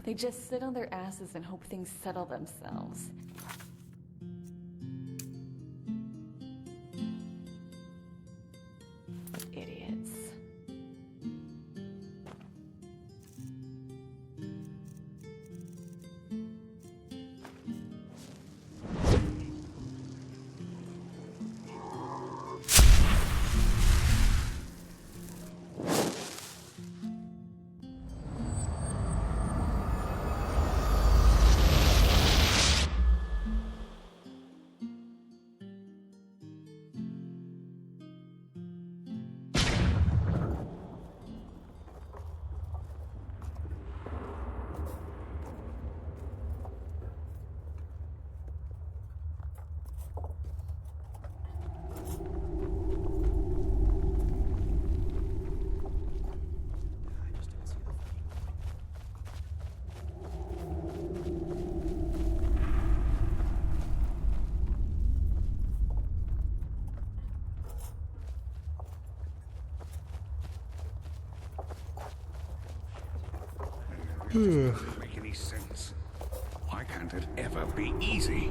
They just sit on their asses and hope things settle themselves. Idiots. Doesn't make any sense. Why can't it ever be easy?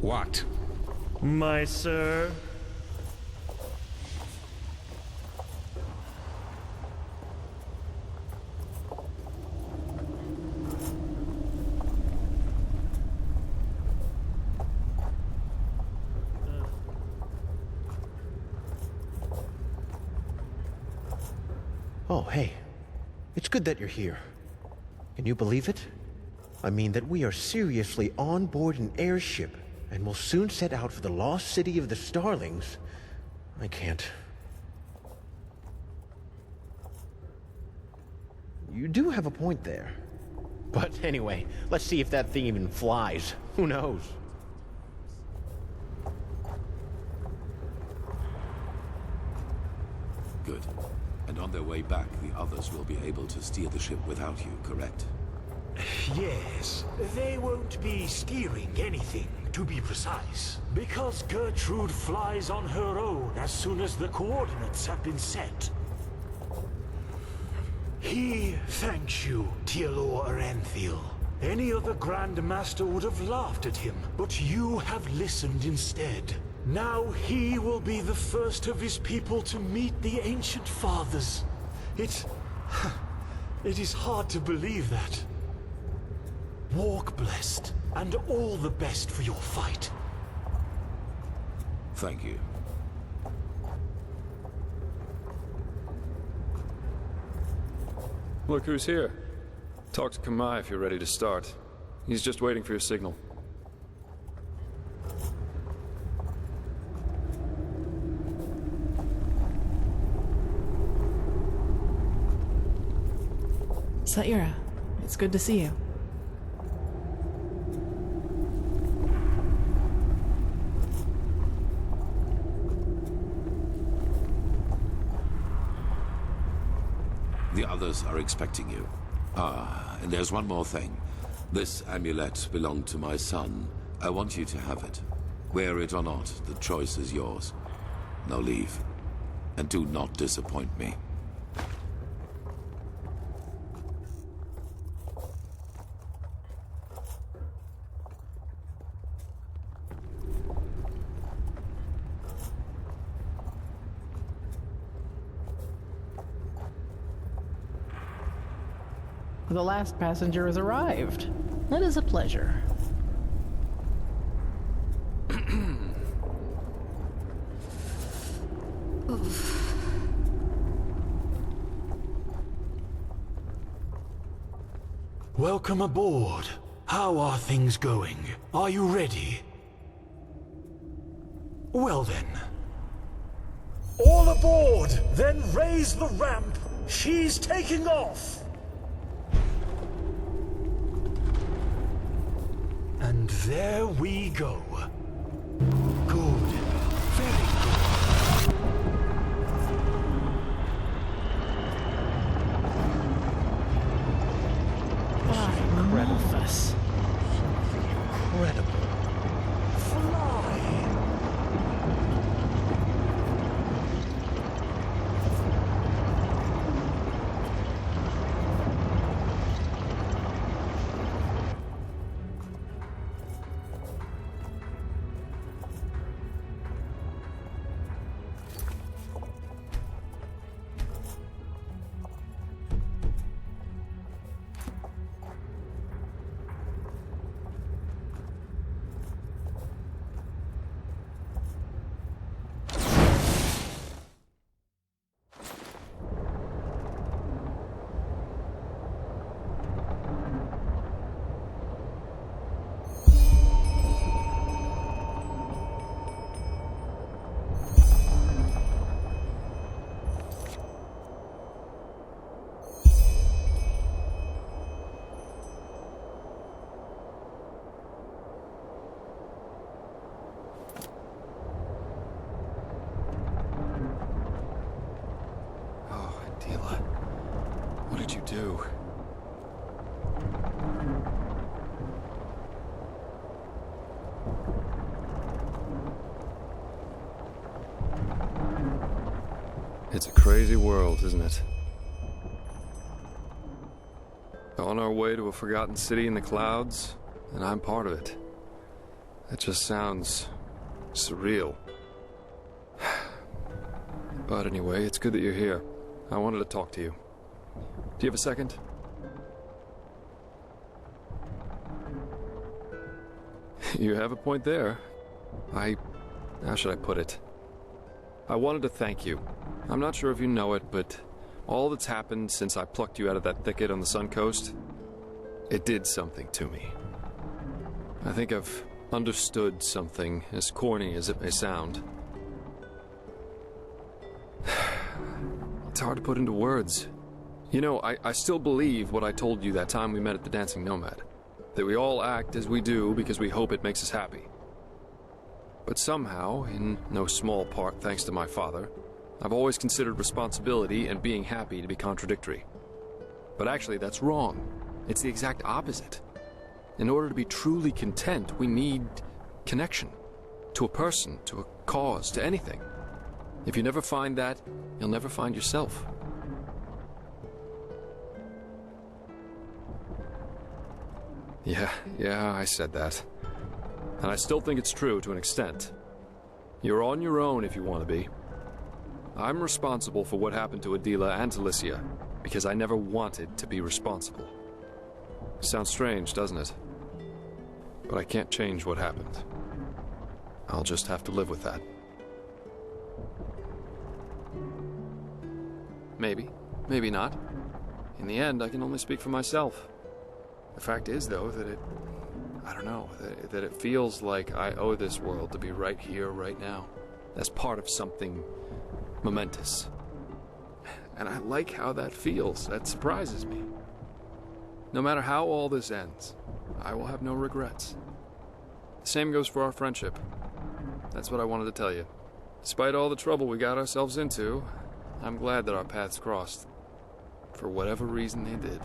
What? My sir. Oh, hey. It's good that you're here. Can you believe it? I mean that we are seriously on board an airship and will soon set out for the lost city of the Starlings. I can't. You do have a point there. But anyway, let's see if that thing even flies. Who knows? Good. And on their way back, the others will be able to steer the ship without you, correct? Yes. They won't be steering anything, to be precise. Because Gertrude flies on her own as soon as the coordinates have been set. He thanks you, Tealor Aranthiel. Any other Grand Master would have laughed at him, but you have listened instead. Now he will be the first of his people to meet the Ancient Fathers. It is hard to believe that. Walk blessed, and all the best for your fight. Thank you. Look who's here. Talk to Kamai if you're ready to start. He's just waiting for your signal. Saira, it's good to see you. The others are expecting you. Ah, and there's one more thing. This amulet belonged to my son. I want you to have it. Wear it or not, the choice is yours. Now leave. And do not disappoint me. The last passenger has arrived. That is a pleasure. Welcome aboard. How are things going? Are you ready? Well then. All aboard! Then raise the ramp! She's taking off! And there we go. Good. Very good. Marvelous. Incredible. Fly! do. It's a crazy world, isn't it? On our way to a forgotten city in the clouds, and I'm part of it. That just sounds surreal. But anyway, it's good that you're here. I wanted to talk to you. Do you have a second? You have a point there. How should I put it? I wanted to thank you. I'm not sure if you know it, but all that's happened since I plucked you out of that thicket on the Sun Coast, it did something to me. I think I've understood something, as corny as it may sound. It's hard to put into words. You know, I still believe what I told you that time we met at the Dancing Nomad. That we all act as we do because we hope it makes us happy. But somehow, in no small part thanks to my father, I've always considered responsibility and being happy to be contradictory. But actually, that's wrong. It's the exact opposite. In order to be truly content, we need connection. To a person, to a cause, to anything. If you never find that, you'll never find yourself. Yeah, I said that. And I still think it's true to an extent. You're on your own if you want to be. I'm responsible for what happened to Adila and to Licia, because I never wanted to be responsible. Sounds strange, doesn't it? But I can't change what happened. I'll just have to live with that. Maybe, maybe not. In the end, I can only speak for myself. The fact is, though, that that it feels like I owe this world to be right here, right now, as part of something momentous. And I like how that feels. That surprises me. No matter how all this ends, I will have no regrets. The same goes for our friendship. That's what I wanted to tell you. Despite all the trouble we got ourselves into, I'm glad that our paths crossed. For whatever reason they did.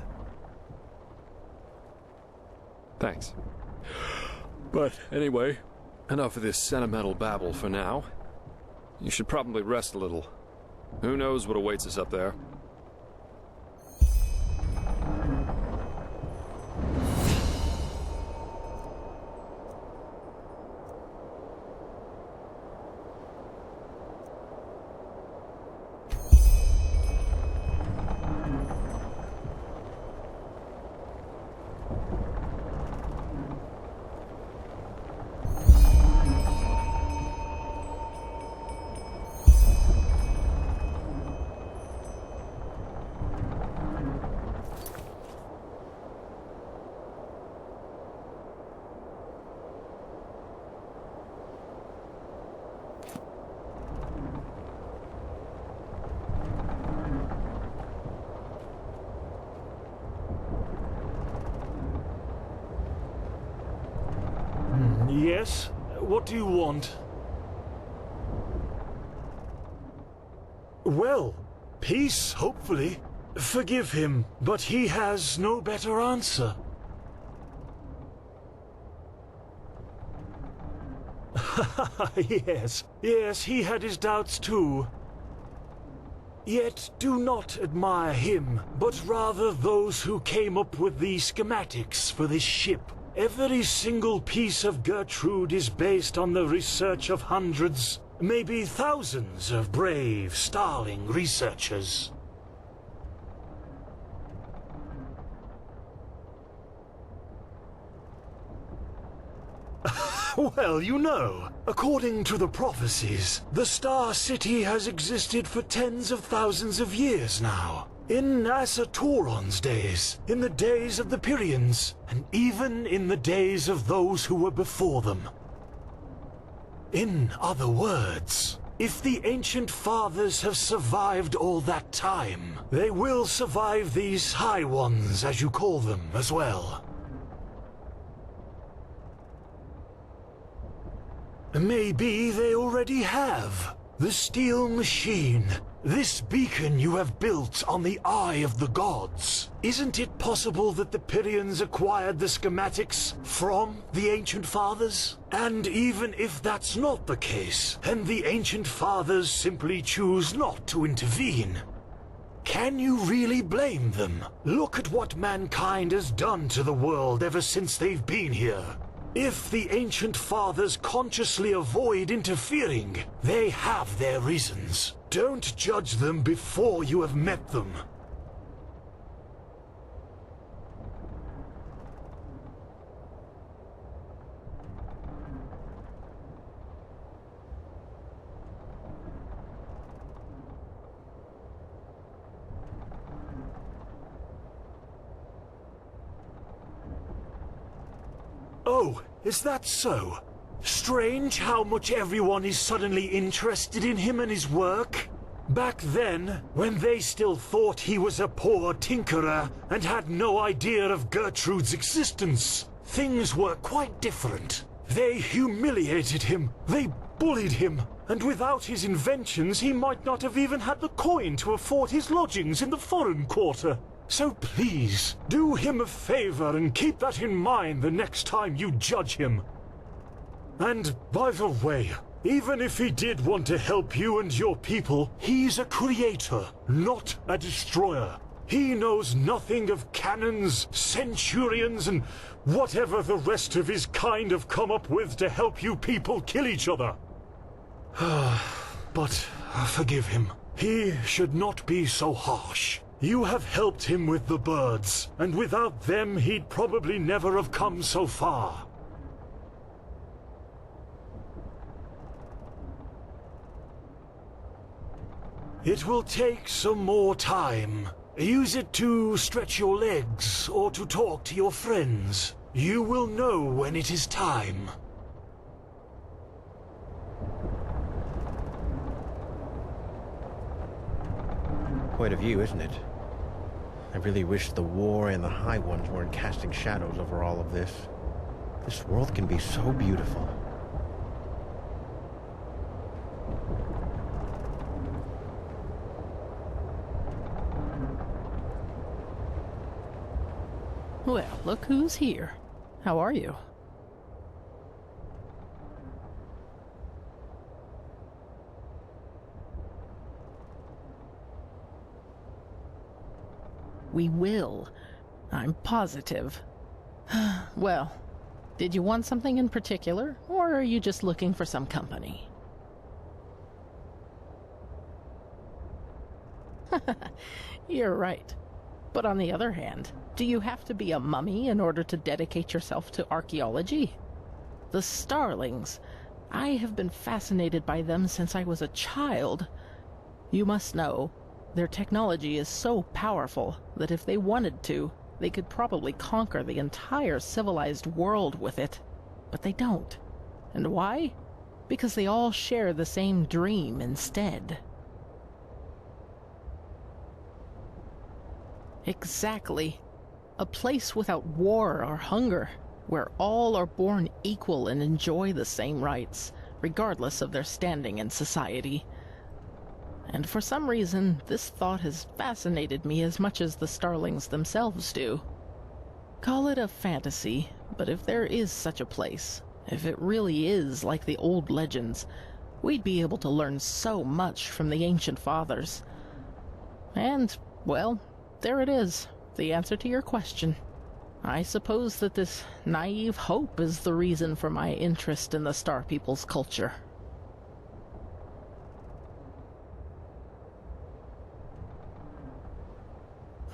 Thanks. But anyway, enough of this sentimental babble for now. You should probably rest a little. Who knows what awaits us up there? Yes? What do you want? Well, peace, hopefully. Forgive him, but he has no better answer. Yes, he had his doubts too. Yet do not admire him, but rather those who came up with the schematics for this ship. Every single piece of Gertrude is based on the research of hundreds, maybe thousands of brave, starling researchers. Well, you know, according to the prophecies, the Star City has existed for tens of thousands of years now. In Asatoron's days, in the days of the Pyrians, and even in the days of those who were before them. In other words, if the ancient fathers have survived all that time, they will survive these High Ones, as you call them, as well. Maybe they already have. The steel machine, This beacon you have built on the Eye of the Gods. Isn't it possible that the Pyrians acquired the schematics from the Ancient Fathers? And even if that's not the case, then the Ancient Fathers simply choose not to intervene. Can you really blame them? Look at what mankind has done to the world ever since they've been here. If the Ancient Fathers consciously avoid interfering, they have their reasons. Don't judge them before you have met them. Oh, is that so? Strange how much everyone is suddenly interested in him and his work. Back then, when they still thought he was a poor tinkerer and had no idea of Gertrude's existence, things were quite different. They humiliated him, they bullied him, and without his inventions he might not have even had the coin to afford his lodgings in the foreign quarter. So please, do him a favor and keep that in mind the next time you judge him. And by the way, even if he did want to help you and your people, he's a creator, not a destroyer. He knows nothing of cannons, centurions, and whatever the rest of his kind have come up with to help you people kill each other. But forgive him. He should not be so harsh. You have helped him with the birds, and without them he'd probably never have come so far. It will take some more time. Use it to stretch your legs or to talk to your friends. You will know when it is time. Quite a view, isn't it? I really wish the war and the High Ones weren't casting shadows over all of this. This world can be so beautiful. Well, look who's here. How are you? We will. I'm positive. Well, did you want something in particular, or are you just looking for some company? You're right. But on the other hand, do you have to be a mummy in order to dedicate yourself to archaeology? The Starlings. I have been fascinated by them since I was a child. You must know, their technology is so powerful that if they wanted to, they could probably conquer the entire civilized world with it. But they don't. And why? Because they all share the same dream instead. Exactly. A place without war or hunger, where all are born equal and enjoy the same rights, regardless of their standing in society. And for some reason, this thought has fascinated me as much as the Starlings themselves do. Call it a fantasy, but if there is such a place, if it really is like the old legends, we'd be able to learn so much from the Ancient Fathers. And, well, there it is, the answer to your question. I suppose that this naive hope is the reason for my interest in the Star People's culture.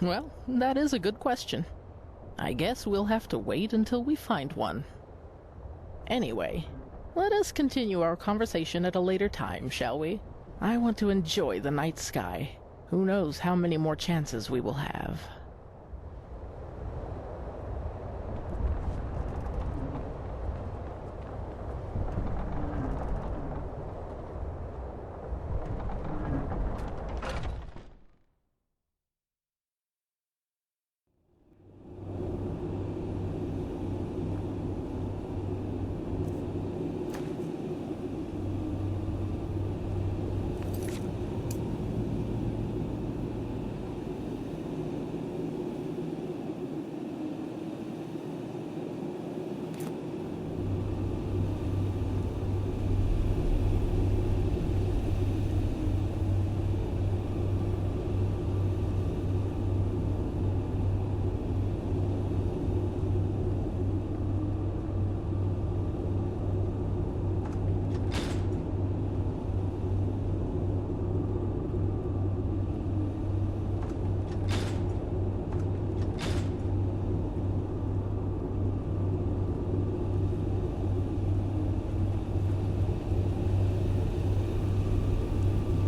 Well, that is a good question. I guess we'll have to wait until we find one. Anyway, let us continue our conversation at a later time, shall we? I want to enjoy the night sky. Who knows how many more chances we will have.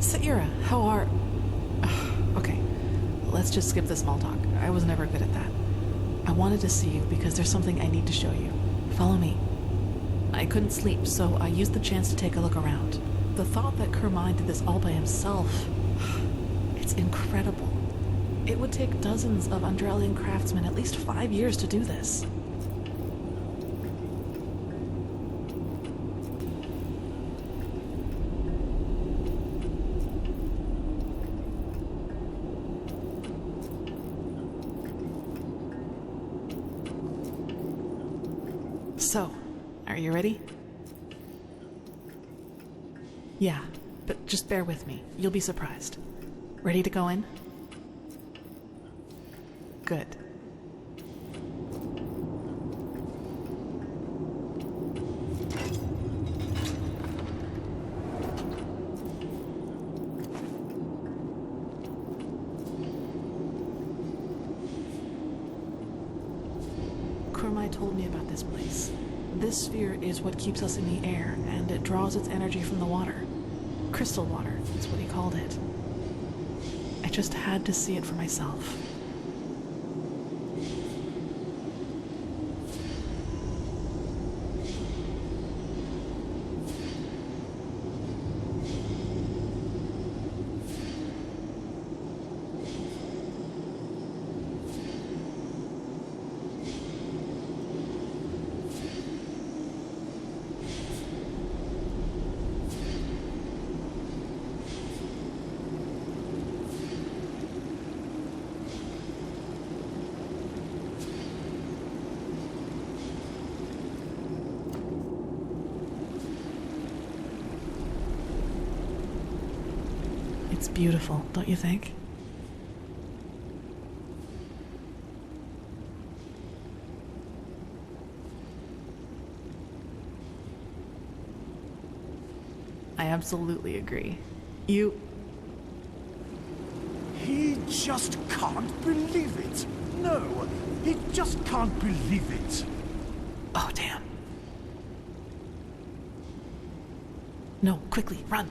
Saira, how are... Okay, let's just skip the small talk. I was never good at that. I wanted to see you because there's something I need to show you. Follow me. I couldn't sleep, so I used the chance to take a look around. The thought that Kermine did this all by himself... It's incredible. It would take dozens of Undralian craftsmen at least 5 years to do this. So, are you ready? Yeah, but just bear with me. You'll be surprised. Ready to go in? Good. Kurmai told me about this place. This sphere is what keeps us in the air, and it draws its energy from the water. Crystal water, is what he called it. I just had to see it for myself. It's beautiful, don't you think? I absolutely agree. He just can't believe it. No, he just can't believe it. Oh, damn. No, quickly, run!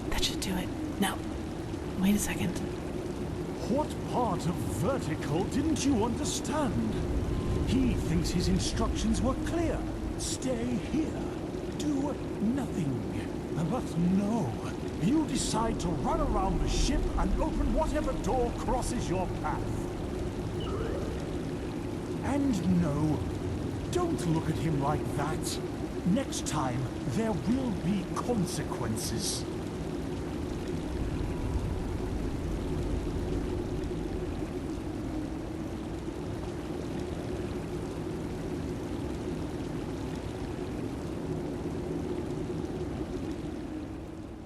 That should do it. Now, wait a second. What part of vertical didn't you understand? He thinks his instructions were clear. Stay here. Do nothing. But no. You decide to run around the ship and open whatever door crosses your path. And no, don't look at him like that. Next time, there will be consequences.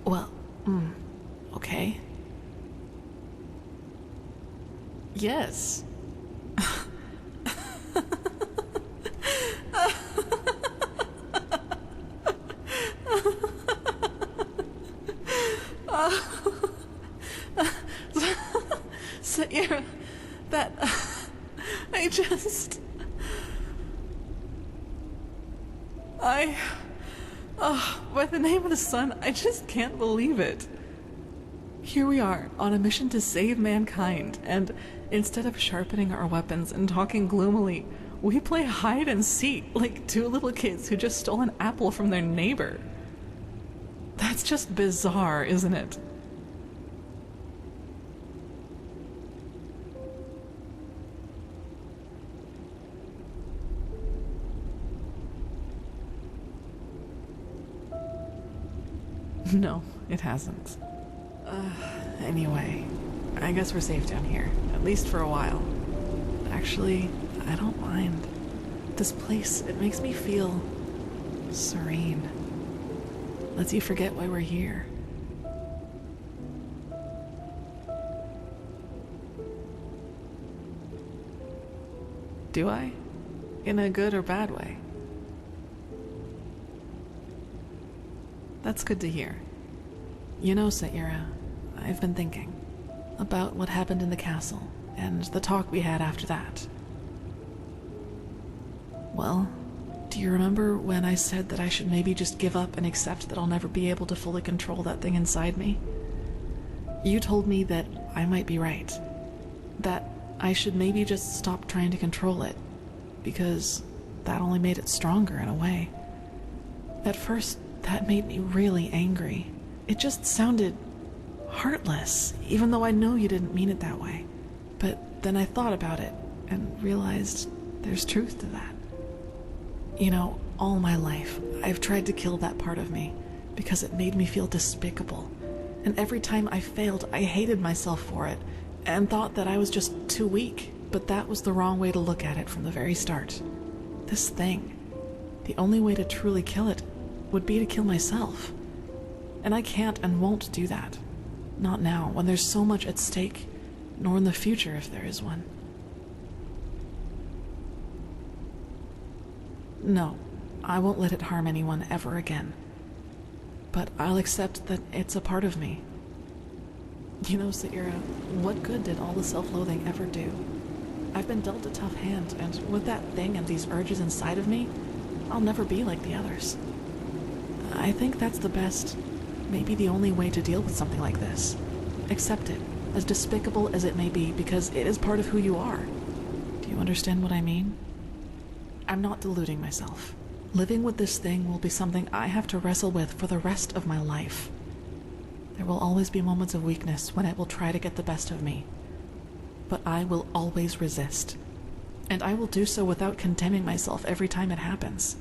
Well, okay. Yes. Saira, that... I just... by the name of the sun, I just can't believe it. Here we are, on a mission to save mankind, and instead of sharpening our weapons and talking gloomily, we play hide and seek like two little kids who just stole an apple from their neighbor. That's just bizarre, isn't it? No, it hasn't. Anyway, I guess we're safe down here, at least for a while. Actually, I don't mind. This place, it makes me feel serene. Lets you forget why we're here. Do I? In a good or bad way? That's good to hear. You know, Saira, I've been thinking about what happened in the castle. and the talk we had after that. Well, do you remember when I said that I should maybe just give up and accept that I'll never be able to fully control that thing inside me? You told me that I might be right. That I should maybe just stop trying to control it, because that only made it stronger in a way. At first, that made me really angry. It just sounded heartless, even though I know you didn't mean it that way. But then I thought about it and realized there's truth to that. You know, all my life, I've tried to kill that part of me because it made me feel despicable. And every time I failed, I hated myself for it and thought that I was just too weak. But that was the wrong way to look at it from the very start. This thing, the only way to truly kill it would be to kill myself. And I can't and won't do that. Not now, when there's so much at stake, nor in the future if there is one. No, I won't let it harm anyone ever again. But I'll accept that it's a part of me. You know, Saira, what good did all the self-loathing ever do? I've been dealt a tough hand, and with that thing and these urges inside of me, I'll never be like the others. I think that's the best, maybe the only way to deal with something like this. Accept it, as despicable as it may be, because it is part of who you are. Do you understand what I mean? I'm not deluding myself. Living with this thing will be something I have to wrestle with for the rest of my life. There will always be moments of weakness when it will try to get the best of me. But I will always resist. And I will do so without condemning myself every time it happens.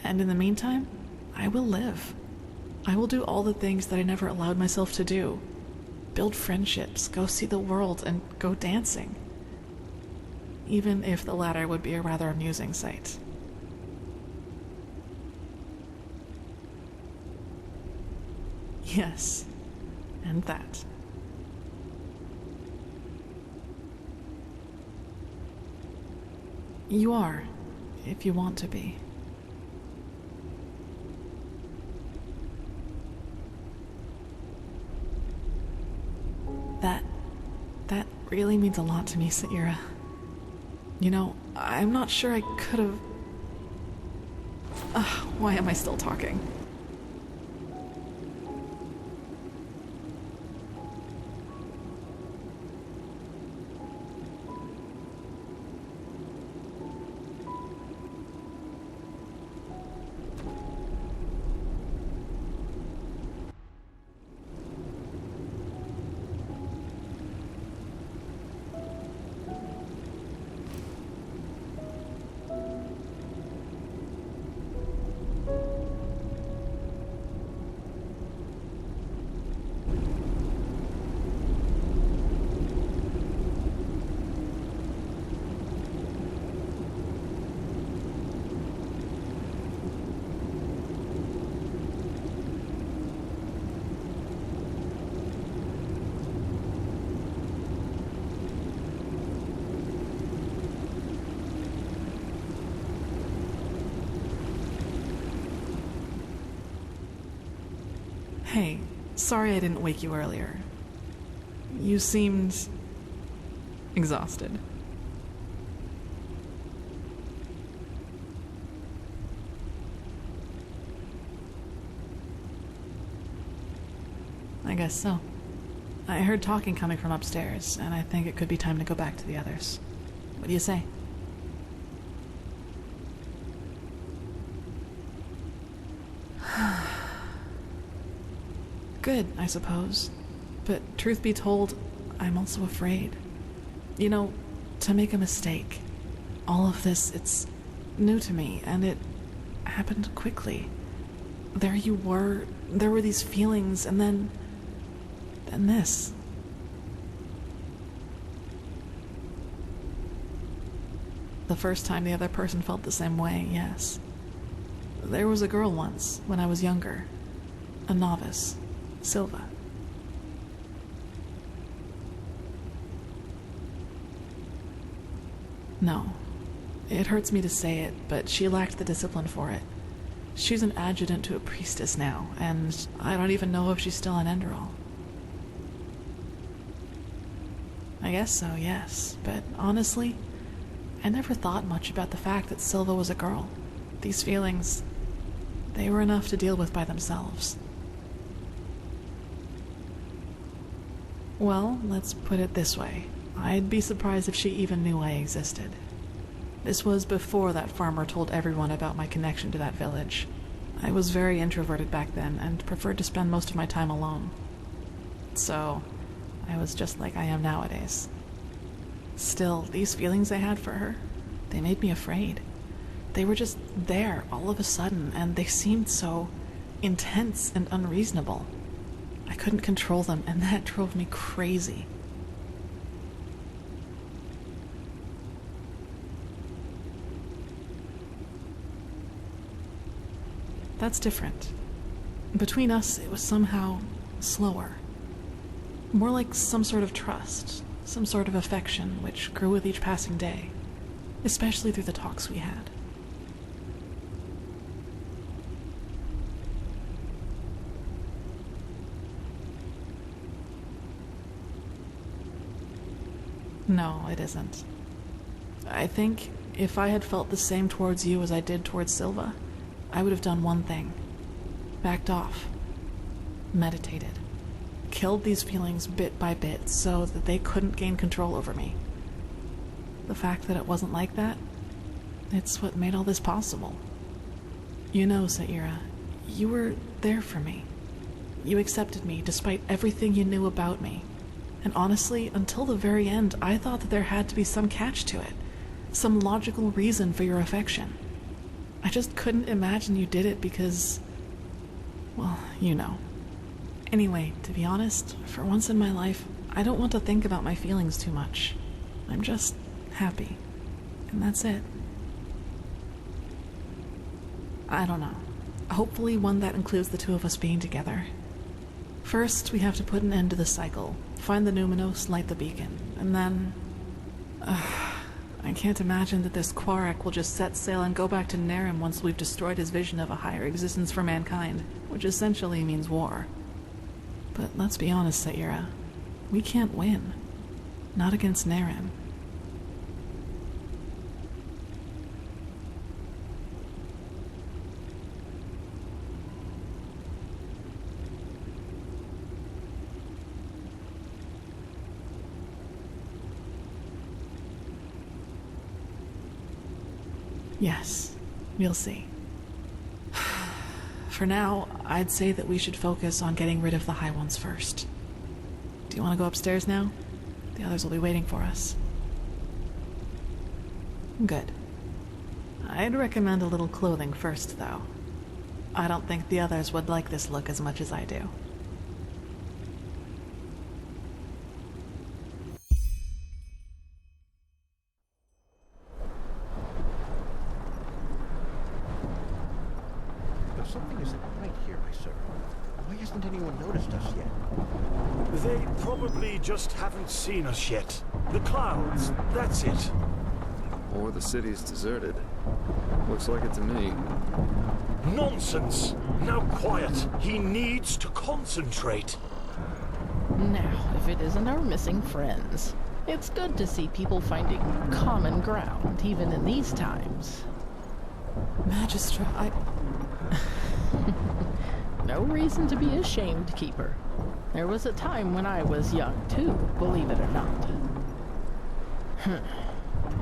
And in the meantime, I will live. I will do all the things that I never allowed myself to do. Build friendships, go see the world, and go dancing. Even if the latter would be a rather amusing sight. Yes, and that. You are, if you want to be. That really means a lot to me, Saira. You know, I'm not sure I could have... why am I still talking? Hey, sorry I didn't wake you earlier. You seemed... exhausted. I guess so. I heard talking coming from upstairs, and I think it could be time to go back to the others. What do you say? Good, I suppose. But truth be told, I'm also afraid. You know, to make a mistake. All of this, it's new to me, and it happened quickly. There you were, there were these feelings, and then this. The first time the other person felt the same way, yes. There was a girl once, when I was younger. A novice. Silva. No. It hurts me to say it, but she lacked the discipline for it. She's an adjutant to a priestess now, and I don't even know if she's still an ENDERAL. I guess so, yes. But honestly, I never thought much about the fact that Silva was a girl. These feelings, they were enough to deal with by themselves. Well, let's put it this way. I'd be surprised if she even knew I existed. This was before that farmer told everyone about my connection to that village. I was very introverted back then and preferred to spend most of my time alone. So, I was just like I am nowadays. Still, these feelings I had for her, they made me afraid. They were just there all of a sudden, and they seemed so intense and unreasonable. I couldn't control them, and that drove me crazy. That's different. Between us, it was somehow slower. More like some sort of trust, some sort of affection, which grew with each passing day, especially through the talks we had. No, it isn't. I think if I had felt the same towards you as I did towards Silva, I would have done one thing. Backed off. Meditated. Killed these feelings bit by bit so that they couldn't gain control over me. The fact that it wasn't like that, it's what made all this possible. You know, Saira, you were there for me. You accepted me despite everything you knew about me. And honestly, until the very end, I thought that there had to be some catch to it. Some logical reason for your affection. I just couldn't imagine you did it because, well, you know. Anyway, to be honest, for once in my life, I don't want to think about my feelings too much. I'm just happy. And that's it. I don't know. Hopefully one that includes the two of us being together. First, we have to put an end to the cycle, find the Numinos, light the beacon, and then... I can't imagine that this Quarak will just set sail and go back to Nerim once we've destroyed his vision of a higher existence for mankind, which essentially means war. But let's be honest, Saira. We can't win. Not against Nerim. Yes, we'll see. For now, I'd say that we should focus on getting rid of the High Ones first. Do you want to go upstairs now? The others will be waiting for us. Good. I'd recommend a little clothing first, though. I don't think the others would like this look as much as I do. Something isn't right here, my sir. Why hasn't anyone noticed us yet? They probably just haven't seen us yet. The clouds, that's it. Or the city's deserted. Looks like it to me. Nonsense! Now quiet. He needs to concentrate. Now, if it isn't our missing friends. It's good to see people finding common ground, even in these times. Magistra, No reason to be ashamed, Keeper. There was a time when I was young, too, believe it or not.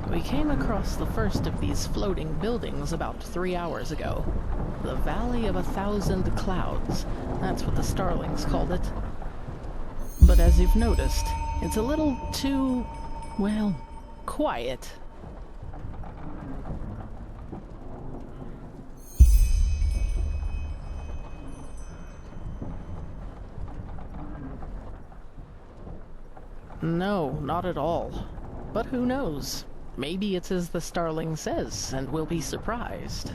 We came across the first of these floating buildings about 3 hours ago. The Valley of 1,000 Clouds. That's what the Starlings called it. But as you've noticed, it's a little too, well, quiet. No, not at all. But who knows? Maybe it's as the Starling says, and we'll be surprised.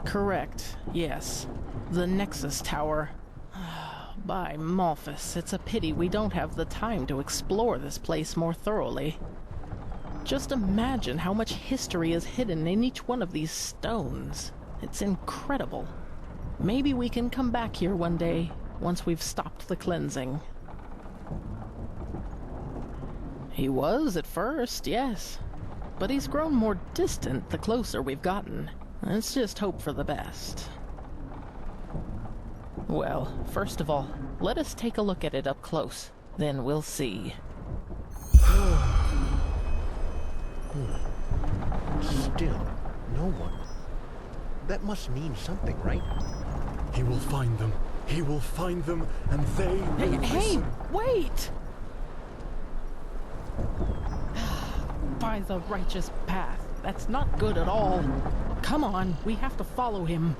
Correct, yes. The Nexus Tower. By Malphus, it's a pity we don't have the time to explore this place more thoroughly. Just imagine how much history is hidden in each one of these stones. It's incredible. Maybe we can come back here one day once we've stopped the cleansing. He was at first, yes. But he's grown more distant the closer we've gotten. Let's just hope for the best. Well, first of all, let us take a look at it up close. Then we'll see. Still, no one. That must mean something, right? He will find them. He will find them, and they will Hey, listen. wait! By the righteous path. That's not good at all. Come on, we have to follow him.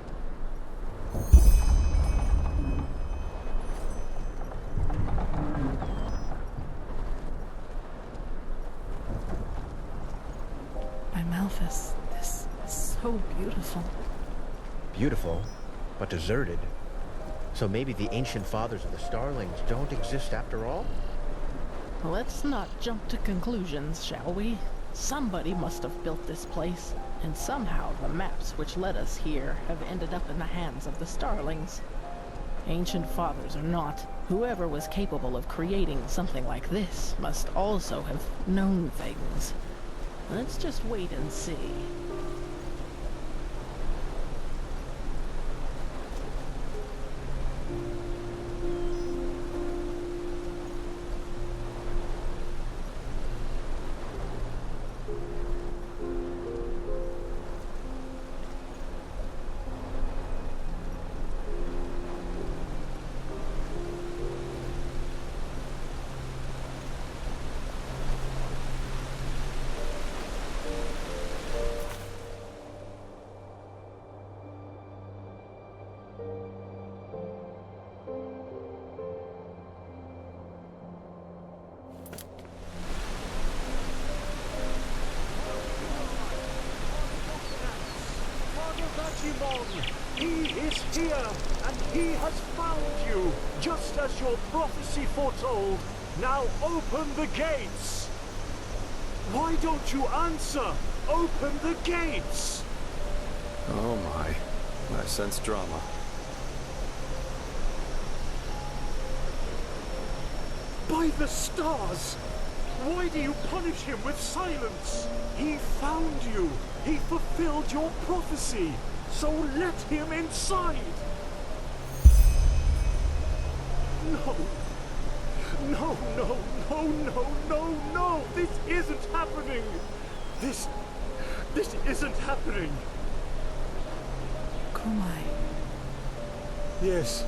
My Malphas, this is so beautiful. Beautiful, but deserted. So maybe the ancient fathers of the Starlings don't exist after all? Let's not jump to conclusions, shall we? Somebody must have built this place, and somehow the maps which led us here have ended up in the hands of the Starlings. Ancient fathers or not, whoever was capable of creating something like this must also have known things. Let's just wait and see. He is here, and he has found you, just as your prophecy foretold. Now open the gates! Why don't you answer? Open the gates! Oh my. I sense drama. By the stars! Why do you punish him with silence? He found you. He fulfilled your prophecy. So let him inside! No! No, no, no, no, no, no! This isn't happening! This isn't happening! Kurmai. Yes.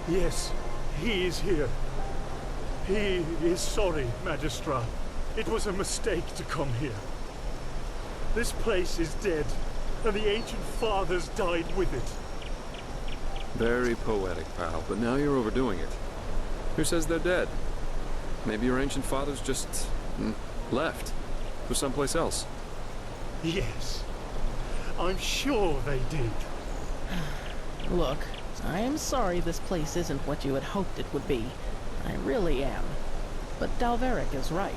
Yes, he is here. He is sorry, Magistra. It was a mistake to come here. This place is dead, and the ancient fathers died with it. Very poetic, pal, but now you're overdoing it. Who says they're dead? Maybe your ancient fathers just left for someplace else. Yes, I'm sure they did. Look, I am sorry this place isn't what you had hoped it would be. I really am. But Dalveric is right.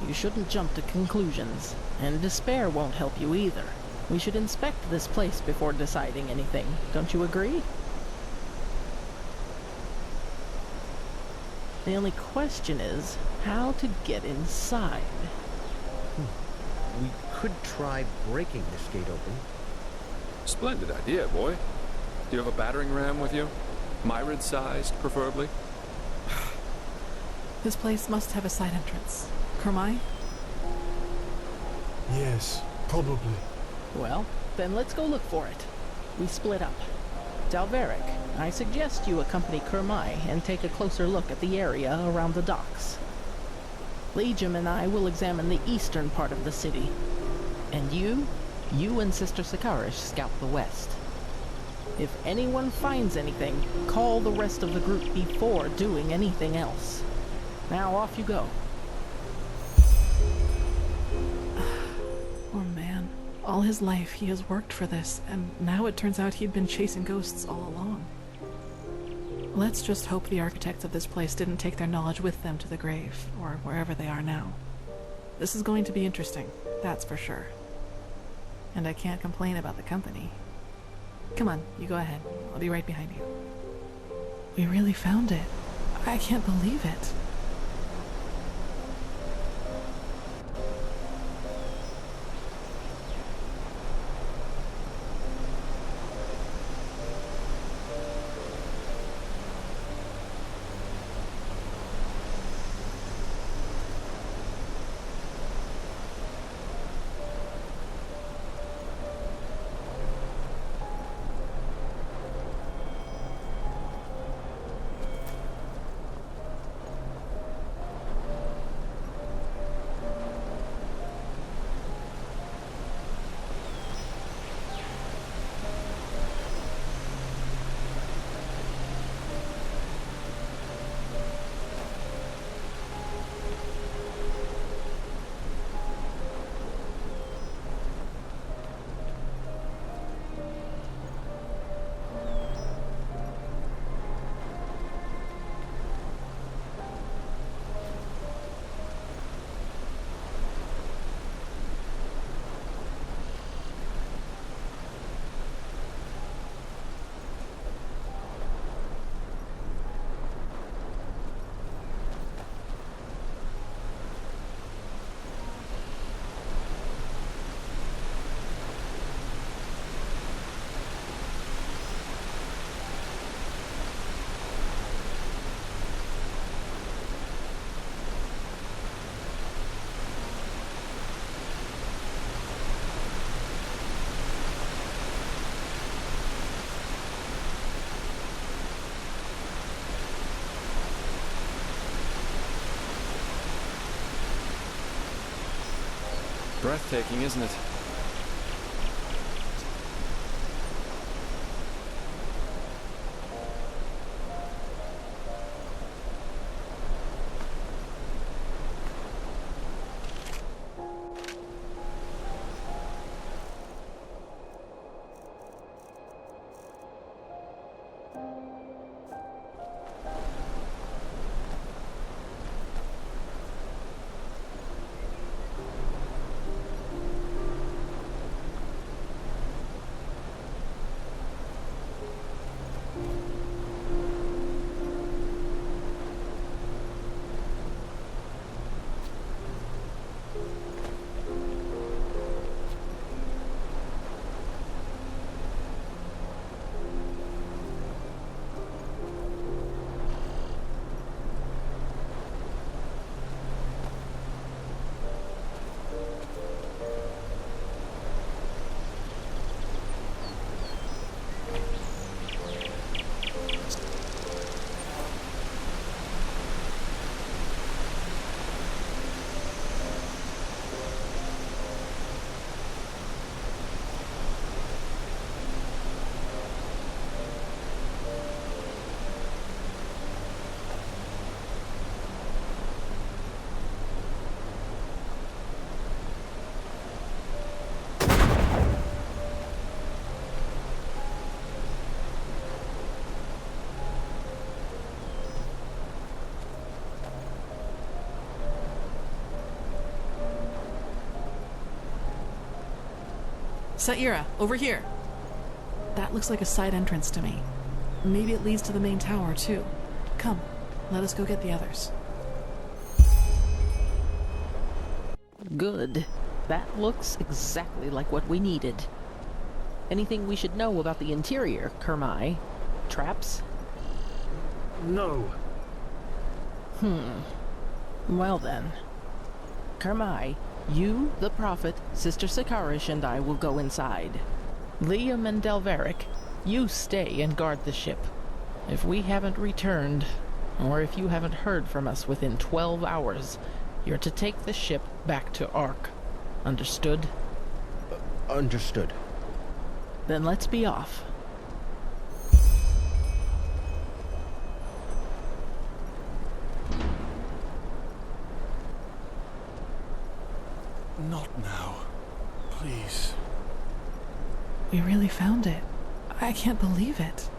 You shouldn't jump to conclusions, and despair won't help you either. We should inspect this place before deciding anything. Don't you agree? The only question is how to get inside. We could try breaking this gate open. Splendid idea, boy. Do you have a battering ram with you? Myrid-sized, preferably? This place must have a side entrance. Kurmai? Yes, probably. Well, then let's go look for it. We split up. Dalveric, I suggest you accompany Kurmai and take a closer look at the area around the docks. Legium and I will examine the eastern part of the city. And you and Sister Sakarish scout the west. If anyone finds anything, call the rest of the group before doing anything else. Now off you go. Poor man. All his life he has worked for this, and now it turns out he'd been chasing ghosts all along. Let's just hope the architects of this place didn't take their knowledge with them to the grave, or wherever they are now. This is going to be interesting, that's for sure. And I can't complain about the company. Come on, you go ahead. I'll be right behind you. We really found it. I can't believe it. Breathtaking, isn't it? Saira, over here. That looks like a side entrance to me. Maybe it leads to the main tower, too. Come, let us go get the others. Good. That looks exactly like what we needed. Anything we should know about the interior, Kermai? Traps? No. Well then. Kermai, you, the Prophet, Sister Sakarish, and I will go inside. Liam and Delveric, you stay and guard the ship. If we haven't returned, or if you haven't heard from us within 12 hours, you're to take the ship back to Ark. Understood? Understood. Then let's be off. Not now. Please. We really found it. I can't believe it.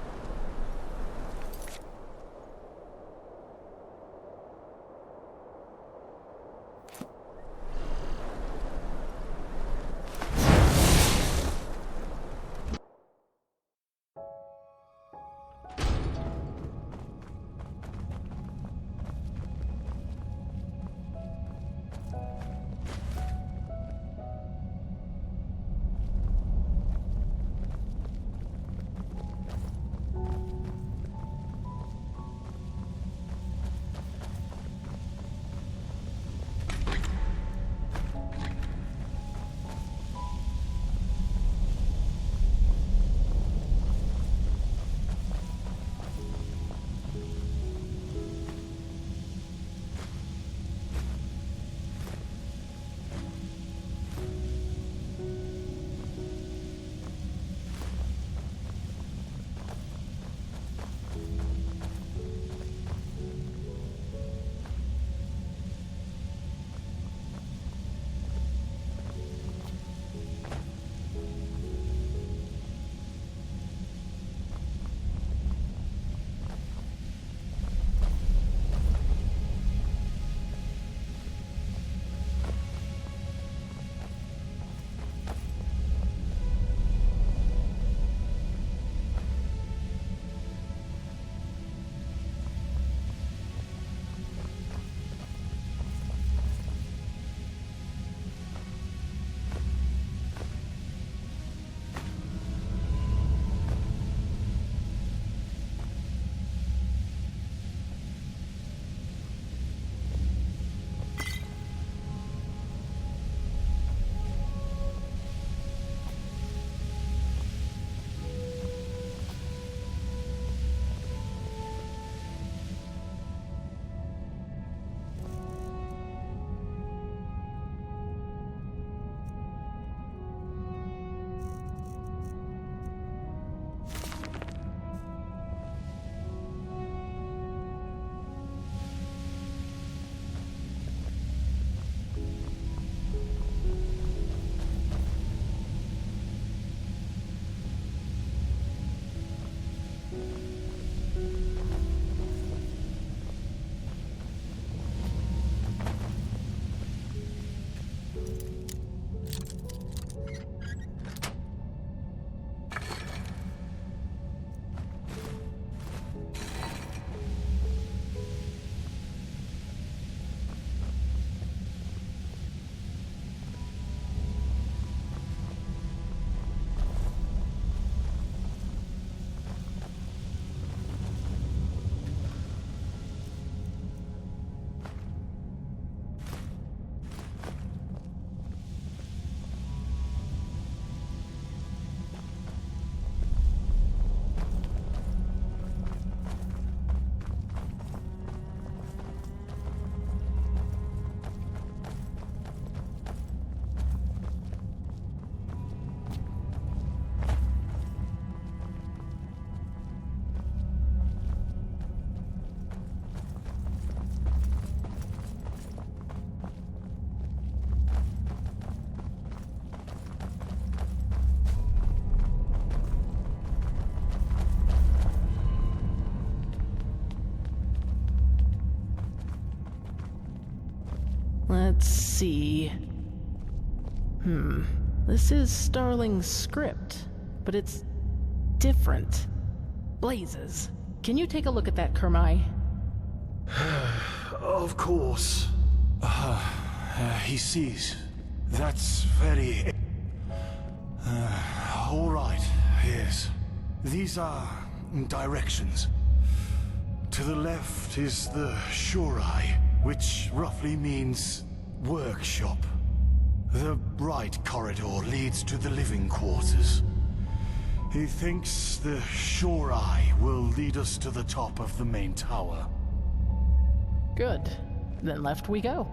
Let's see. This is Starling's script, but it's different. Blazes. Can you take a look at that, Kermai? Of course. He sees. That's very... all right, yes. These are directions. To the left is the Shorai, which roughly means workshop. The right corridor leads to the living quarters. He thinks the Shorai will lead us to the top of the main tower. Good. Then left we go.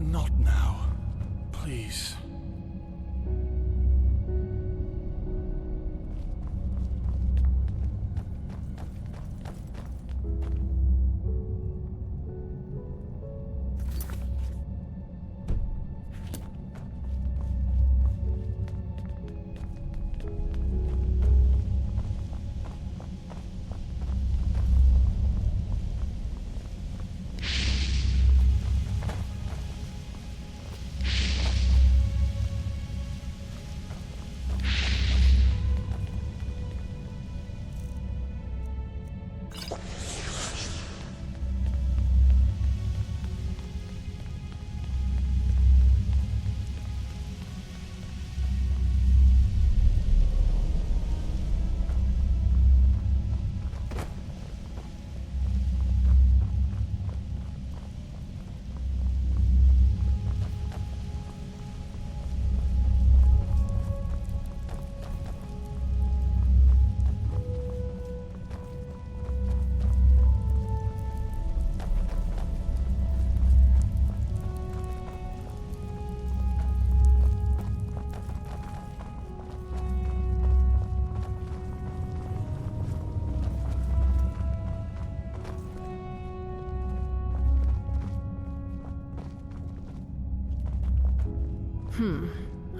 Not now. Please.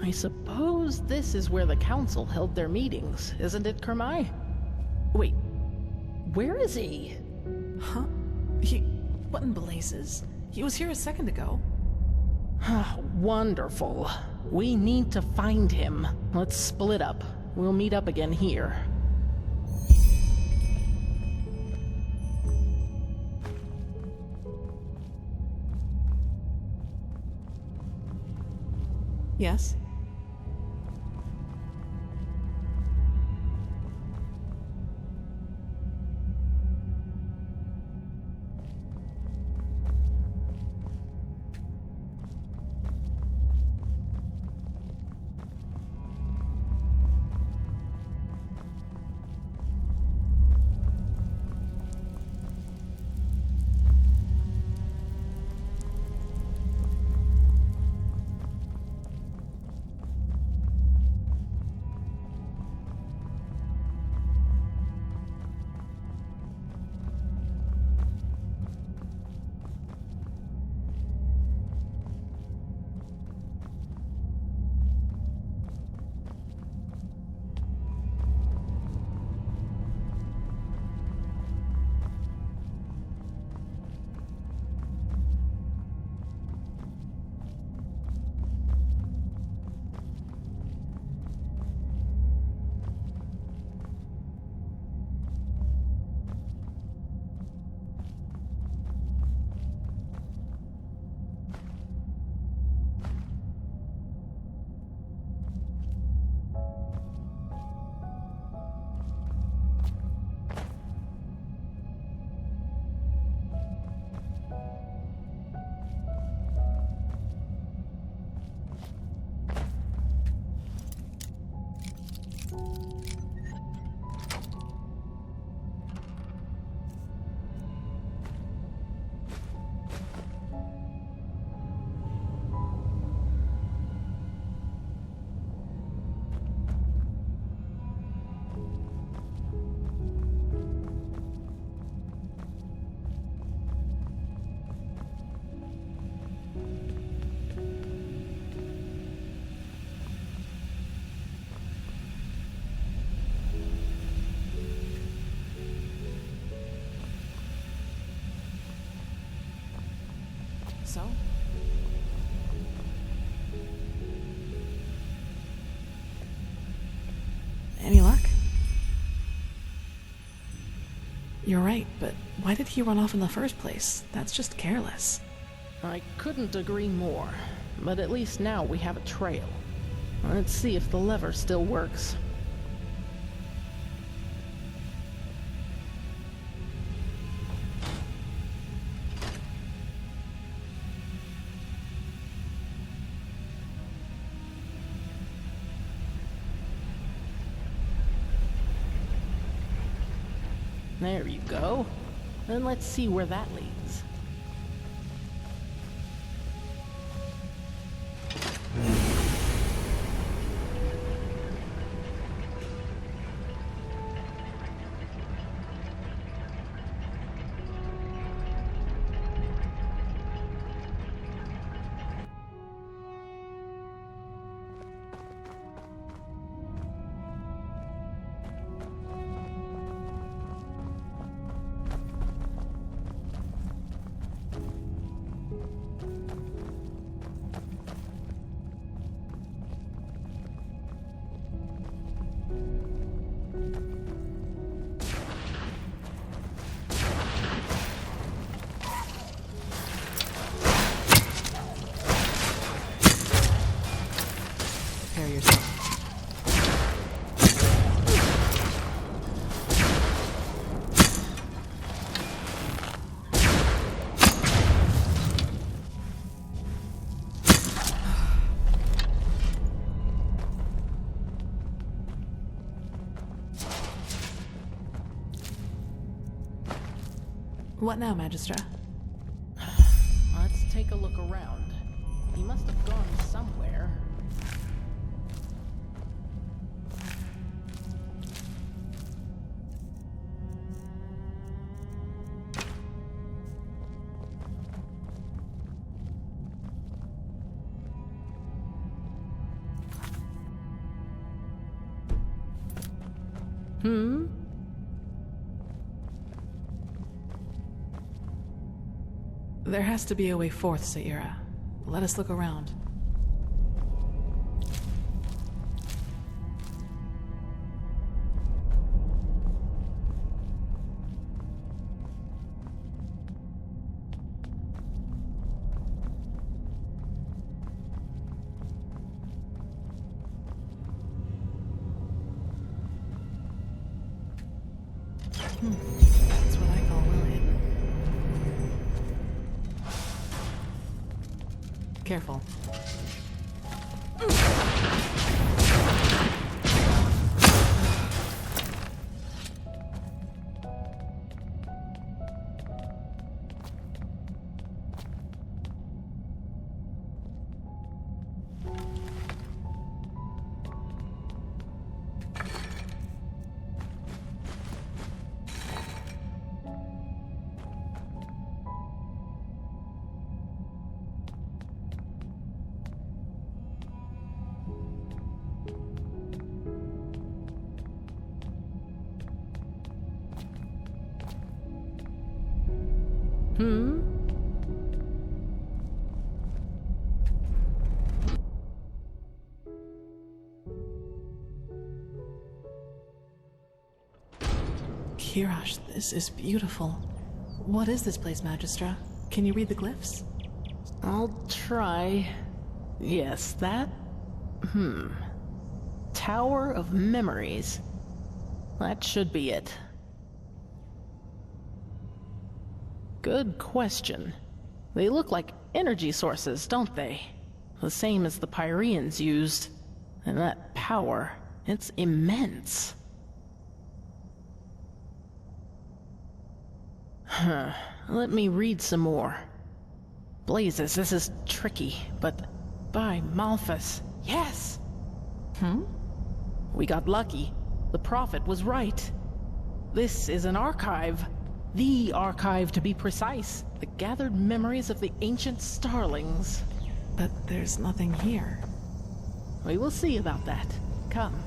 I suppose this is where the council held their meetings, isn't it, Kermai? Wait, where is he? Huh? What in blazes? He was here a second ago. Wonderful. We need to find him. Let's split up. We'll meet up again here. Yes? so. Any luck? You're right, but why did he run off in the first place? That's just careless. I couldn't agree more, but at least now we have a trail. Let's see if the lever still works. There you go. Then let's see where that leads. Prepare yourself. What now, Magistra? Let's take a look around. He must have gone somewhere. There has to be a way forth, Saira. Let us look around. That's what I call well hidden. Careful. Kirash, this is beautiful. What is this place, Magistra? Can you read the glyphs? I'll try. Yes, that? Tower of Memories. That should be it. Good question. They look like energy sources, don't they? The same as the Pyreans used. And that power, it's immense. Let me read some more. Blazes, this is tricky, but by Malthus, yes! We got lucky. The prophet was right. This is an archive. The archive, to be precise. The gathered memories of the ancient starlings. But there's nothing here. We will see about that. Come.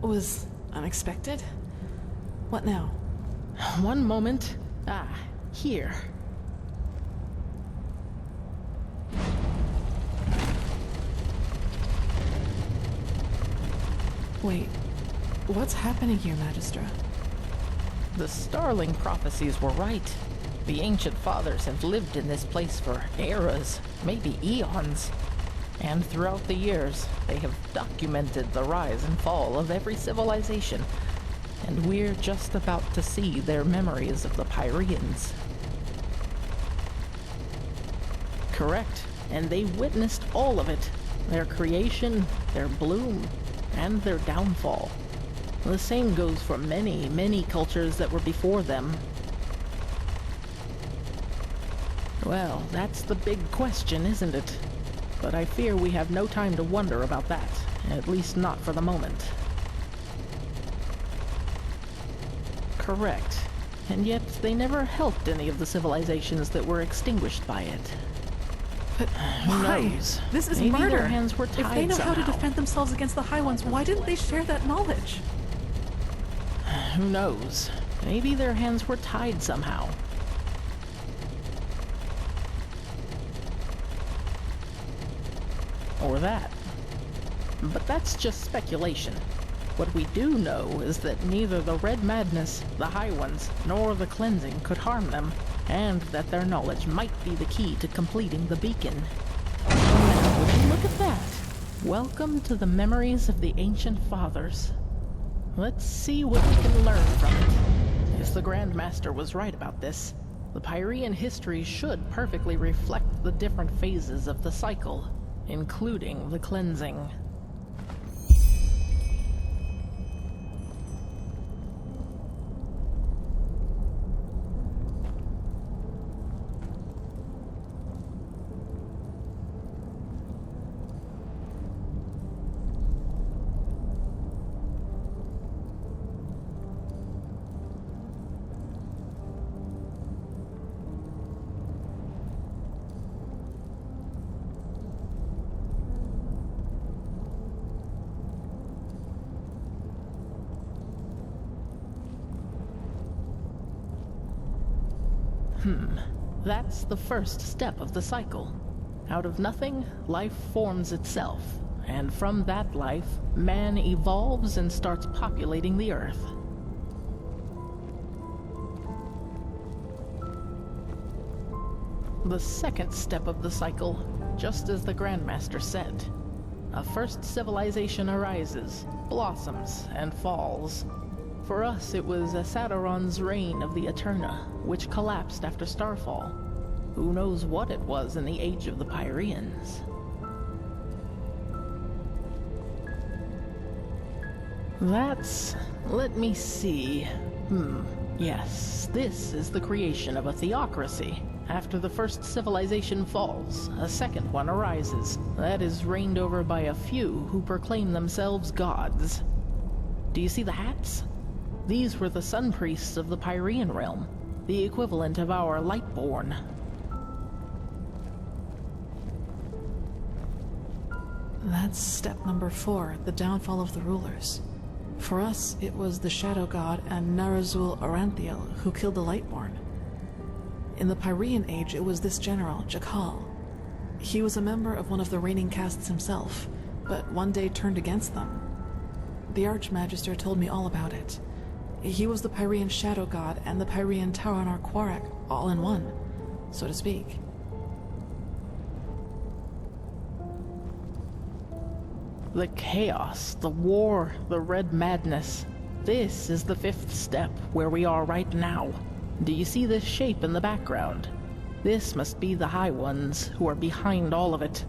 That was unexpected. What now? One moment. Here. Wait, what's happening here, Magistra? The Starling prophecies were right. The ancient fathers have lived in this place for eras, maybe eons. And throughout the years, they have documented the rise and fall of every civilization. And we're just about to see their memories of the Pyreans. Correct, and they witnessed all of it. Their creation, their bloom, and their downfall. The same goes for many, many cultures that were before them. Well, that's the big question, isn't it? But I fear we have no time to wonder about that, at least not for the moment. Correct. And yet they never helped any of the civilizations that were extinguished by it. But Who why? knows? This is Maybe murder. their hands were If tied they know how to somehow. defend themselves against the High Ones, why didn't they share that knowledge? Who knows? Maybe their hands were tied somehow. Or that. But that's just speculation. What we do know is that neither the Red Madness, the High Ones, nor the Cleansing could harm them, and that their knowledge might be the key to completing the beacon. Now, would you look at that? Welcome to the memories of the ancient fathers. Let's see what we can learn from it. Yes, the Grandmaster was right about this. The Pyrean history should perfectly reflect the different phases of the cycle, including the Cleansing. That's the first step of the cycle. Out of nothing, life forms itself, and from that life, man evolves and starts populating the Earth. The second step of the cycle, just as the Grandmaster said. A first civilization arises, blossoms, and falls. For us, it was Asaderon's reign of the Eterna, which collapsed after Starfall. Who knows what it was in the age of the Pyreans? Let me see. Yes, this is the creation of a theocracy. After the first civilization falls, a second one arises. That is reigned over by a few who proclaim themselves gods. Do you see the hats? These were the sun priests of the Pyrean realm, the equivalent of our Lightborn. That's step number 4, the downfall of the rulers. For us, it was the Shadow God and Narazul Aranthiel who killed the Lightborn. In the Pyrean age, it was this general, Jakal. He was a member of one of the reigning castes himself, but one day turned against them. The Archmagister told me all about it. He was the Pyrean Shadow God and the Pyrean Taurenar Quarak, all in one, so to speak. The chaos, the war, the red madness. This is the 5th step, where we are right now. Do you see this shape in the background? This must be the High Ones, who are behind all of it.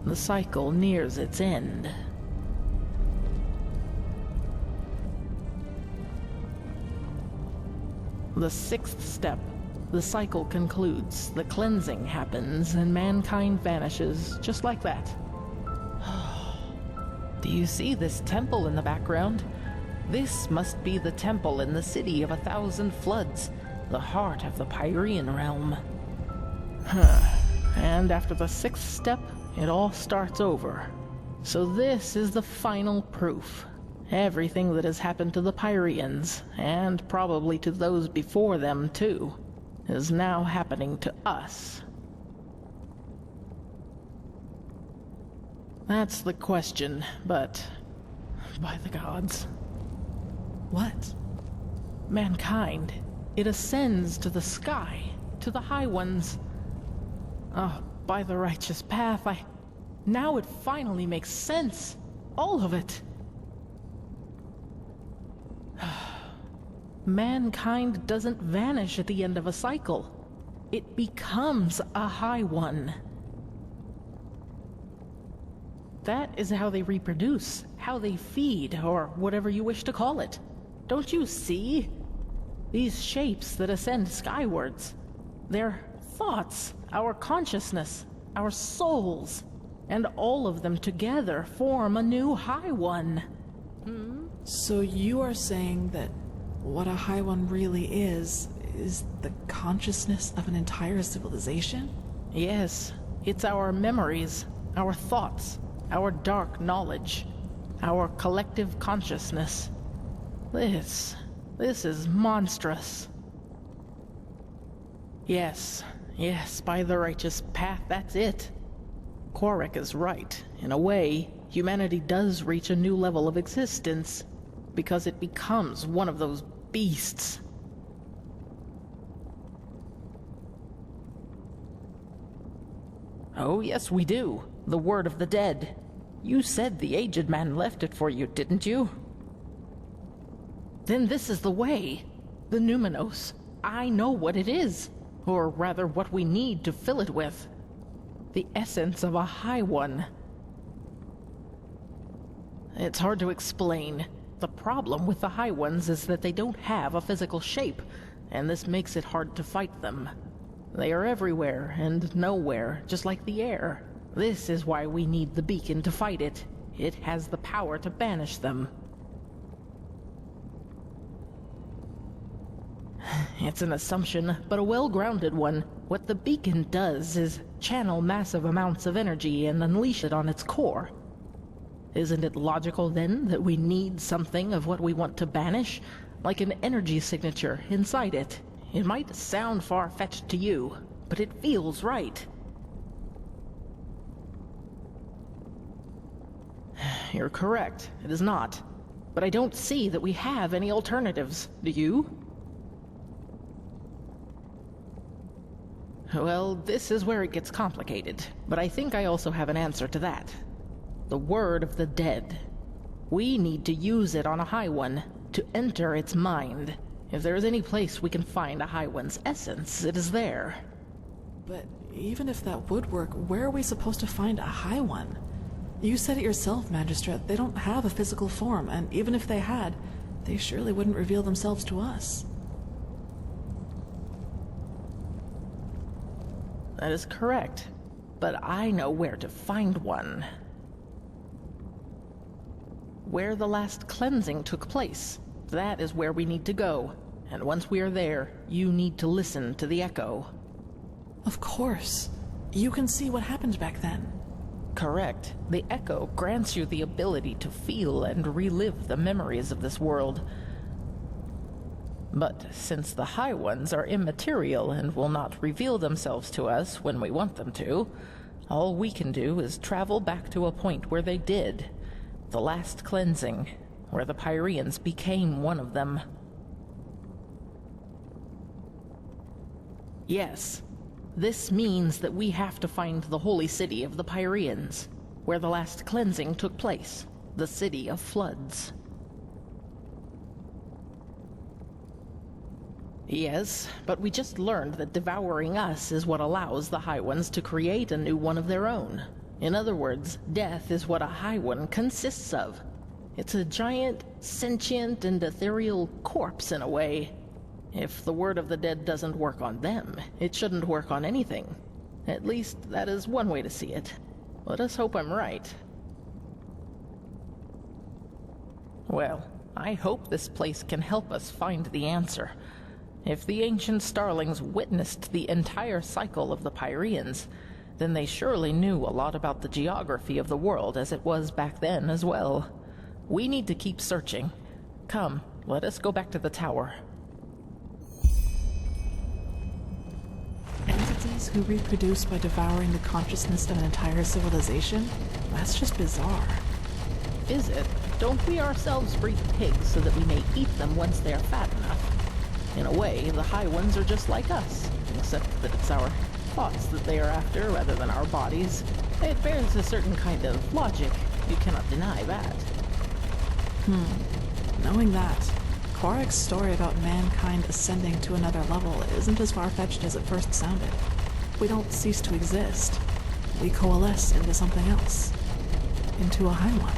The cycle nears its end. The 6th step. The cycle concludes, the cleansing happens, and mankind vanishes, just like that. Do you see this temple in the background? This must be the temple in the city of 1,000 floods, the heart of the Pyrean realm. And after the 6th step, it all starts over. So this is the final proof. Everything that has happened to the Pyrians, and probably to those before them too, is now happening to us. That's the question, but by the gods. What? Mankind, it ascends to the sky, to the high ones. Oh, by the righteous path, now it finally makes sense. All of it. Mankind doesn't vanish at the end of a cycle. It becomes a high one. That is how they reproduce, how they feed, or whatever you wish to call it. Don't you see? These shapes that ascend skywards. They're thoughts, our consciousness, our souls, and all of them together form a new high one. So you are saying that what a high one really is the consciousness of an entire civilization? Yes, it's our memories, our thoughts, our dark knowledge, our collective consciousness. This is monstrous. Yes, by the righteous path, that's it. Korek is right. In a way, humanity does reach a new level of existence, because it becomes one of those beasts. Oh, yes, we do. The word of the dead. You said the aged man left it for you, didn't you? Then this is the way. The Numenos. I know what it is. Or rather, what we need to fill it with. The essence of a high one. It's hard to explain. The problem with the high ones is that they don't have a physical shape, and this makes it hard to fight them. They are everywhere and nowhere, just like the air. This is why we need the beacon to fight it. It has the power to banish them. It's an assumption, but a well-grounded one. What the beacon does is channel massive amounts of energy and unleash it on its core. Isn't it logical, then, that we need something of what we want to banish? Like an energy signature inside it. It might sound far-fetched to you, but it feels right. You're correct. It is not. But I don't see that we have any alternatives. Do you? Well, this is where it gets complicated, but I think I also have an answer to that. The word of the dead. We need to use it on a high one, to enter its mind. If there is any place we can find a high one's essence, it is there. But even if that would work, where are we supposed to find a high one? You said it yourself, Magistrate. They don't have a physical form, and even if they had, they surely wouldn't reveal themselves to us. That is correct, but I know where to find one. Where the last cleansing took place. That is where we need to go. And once we are there, you need to listen to the echo. Of course. You can see what happened back then. Correct. The echo grants you the ability to feel and relive the memories of this world. But since the High Ones are immaterial and will not reveal themselves to us when we want them to, all we can do is travel back to a point where they did. The last cleansing, where the Pyrians became one of them. Yes, this means that we have to find the holy city of the Pyrians, where the last cleansing took place, the city of floods. Yes, but we just learned that devouring us is what allows the High Ones to create a new one of their own. In other words, death is what a High One consists of. It's a giant, sentient, and ethereal corpse in a way. If the word of the dead doesn't work on them, it shouldn't work on anything. At least, that is one way to see it. Let us hope I'm right. Well, I hope this place can help us find the answer. If the ancient starlings witnessed the entire cycle of the Pyrians, then they surely knew a lot about the geography of the world as it was back then as well. We need to keep searching. Come, let us go back to the tower. Entities who reproduce by devouring the consciousness of an entire civilization? That's just bizarre. Is it? Don't we ourselves breed pigs so that we may eat them once they are fat enough? In a way, the High Ones are just like us, except that it's our thoughts that they are after rather than our bodies. It bears a certain kind of logic. You cannot deny that. Knowing that, Korak's story about mankind ascending to another level isn't as far-fetched as it first sounded. We don't cease to exist. We coalesce into something else. Into a High One.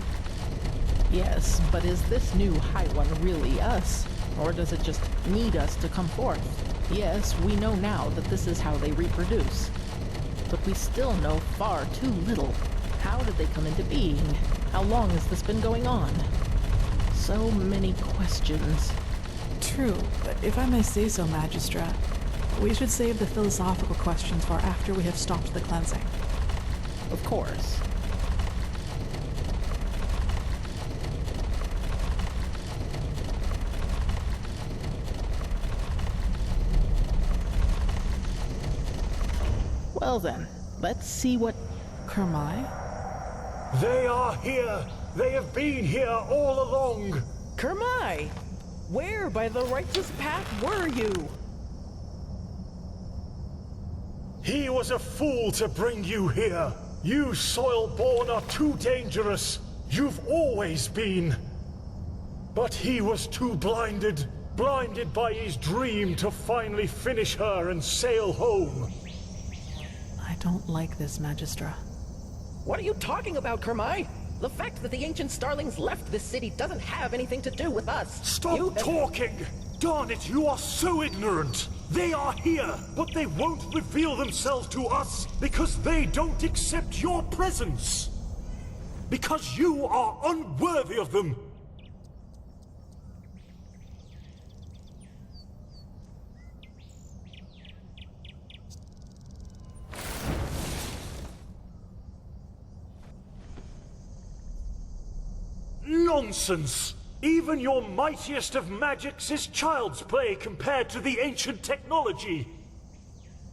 Yes, but is this new High One really us? Or does it just need us to come forth? Yes, we know now that this is how they reproduce. But we still know far too little. How did they come into being? How long has this been going on? So many questions. True, but if I may say so, Magistra, we should save the philosophical questions for after we have stopped the cleansing. Of course. Well then, let's see what... Kermai? They are here! They have been here all along! Kermai! Where by the righteous path were you? He was a fool to bring you here! You soil-born are too dangerous! You've always been! But he was too blinded by his dream to finally finish her and sail home. I don't like this, Magistra. What are you talking about, Kermai? The fact that the ancient starlings left this city doesn't have anything to do with us. Stop talking! Darn it, you are so ignorant! They are here, but they won't reveal themselves to us because they don't accept your presence! Because you are unworthy of them! Nonsense! Even your mightiest of magics is child's play compared to the ancient technology.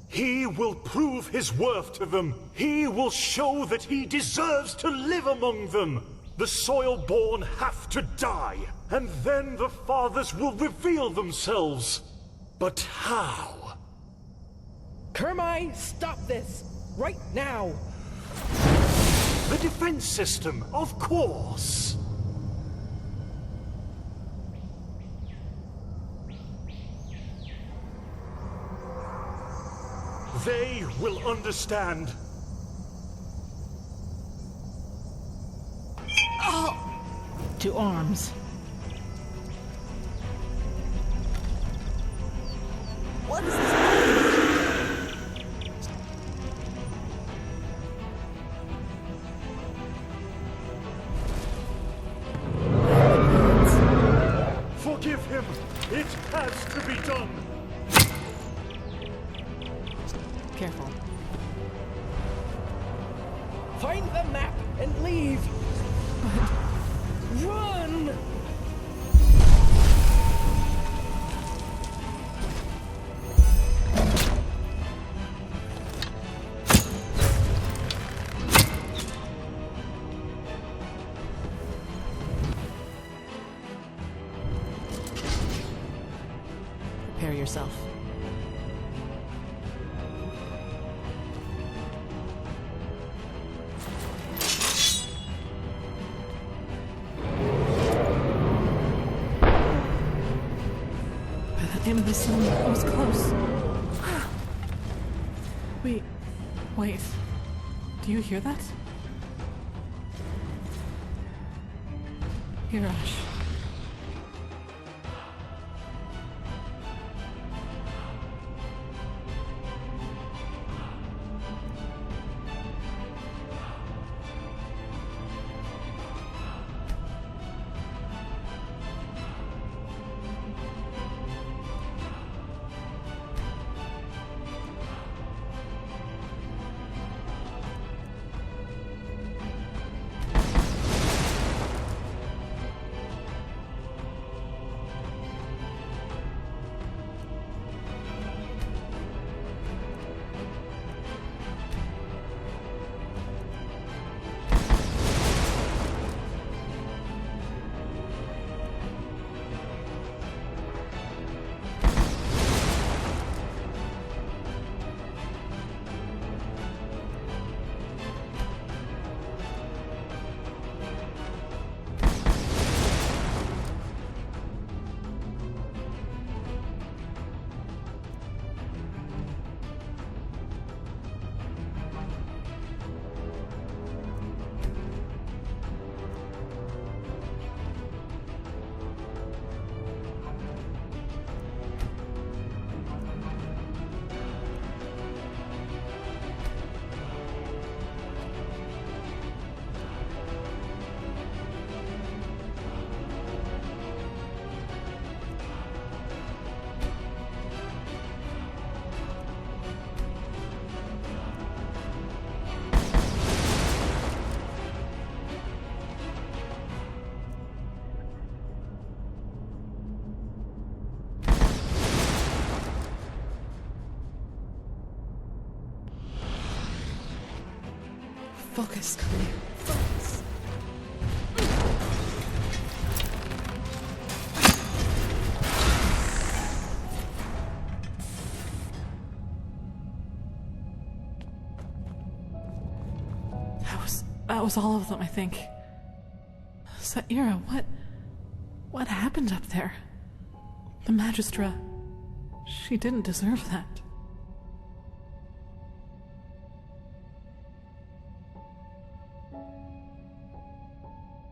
He will prove his worth to them. He will show that he deserves to live among them. The soil-born have to die, and then the fathers will reveal themselves. But how? Kermai, stop this! Right now! The defense system, of course. They will understand. To arms. What is this? Forgive him. It has to be done. Careful. Find the map and leave! Run! Prepare yourself. Name of the sun, I was close. Wait. Do you hear that? Hirash. Focus, Kamui. Focus. That was all of them, I think. Saira, what happened up there? The Magistra, she didn't deserve that.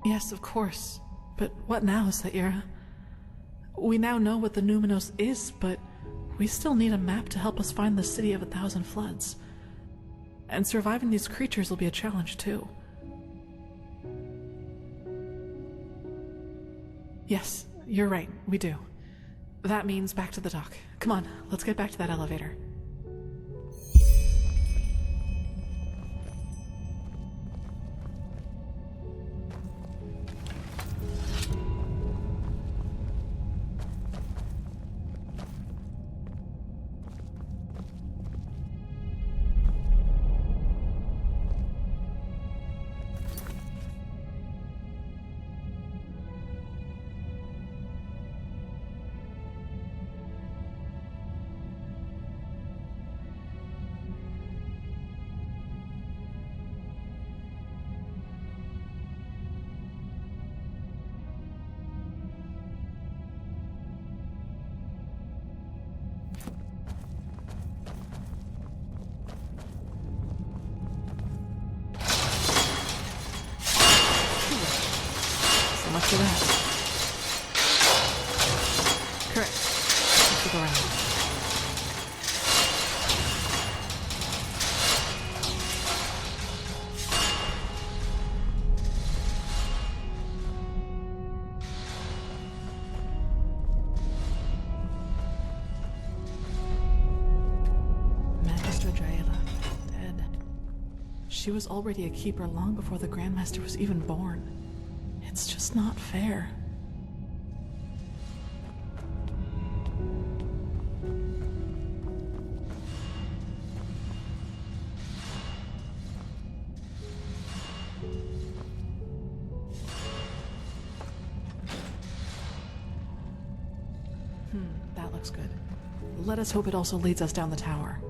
Yes, of course. But what now, Saira? We now know what the Numinos is, but we still need a map to help us find the City of 1,000 Floods. And surviving these creatures will be a challenge, too. Yes, you're right, we do. That means back to the dock. Come on, let's get back to that elevator. So much for that. Correct. Let's look around. Magistra Draela, dead. She was already a keeper long before the Grandmaster was even born. It's just not fair. That looks good. Let us hope it also leads us down the tower.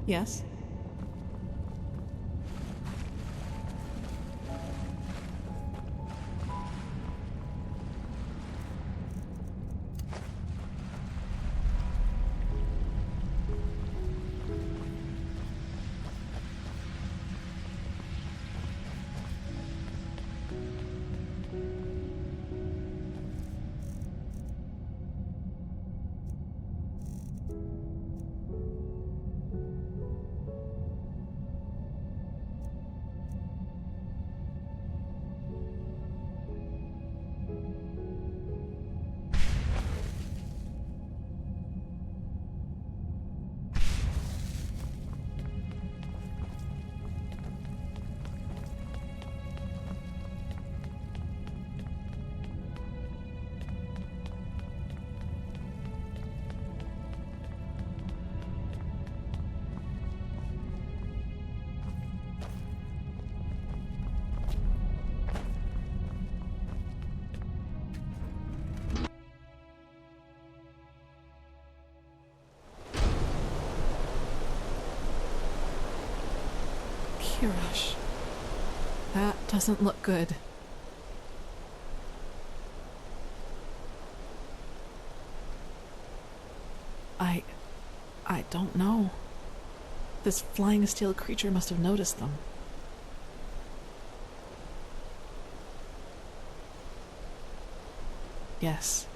Yes? Kirash. That doesn't look good. I don't know. This flying steel creature must have noticed them. Yes.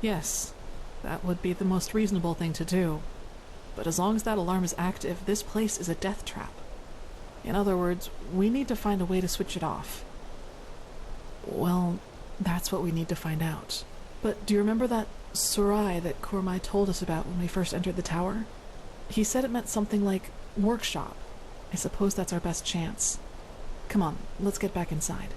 Yes, that would be the most reasonable thing to do. But as long as that alarm is active, this place is a death trap. In other words, we need to find a way to switch it off. Well, that's what we need to find out. But do you remember that Sarai that Kormai told us about when we first entered the tower? He said it meant something like workshop. I suppose that's our best chance. Come on, let's get back inside.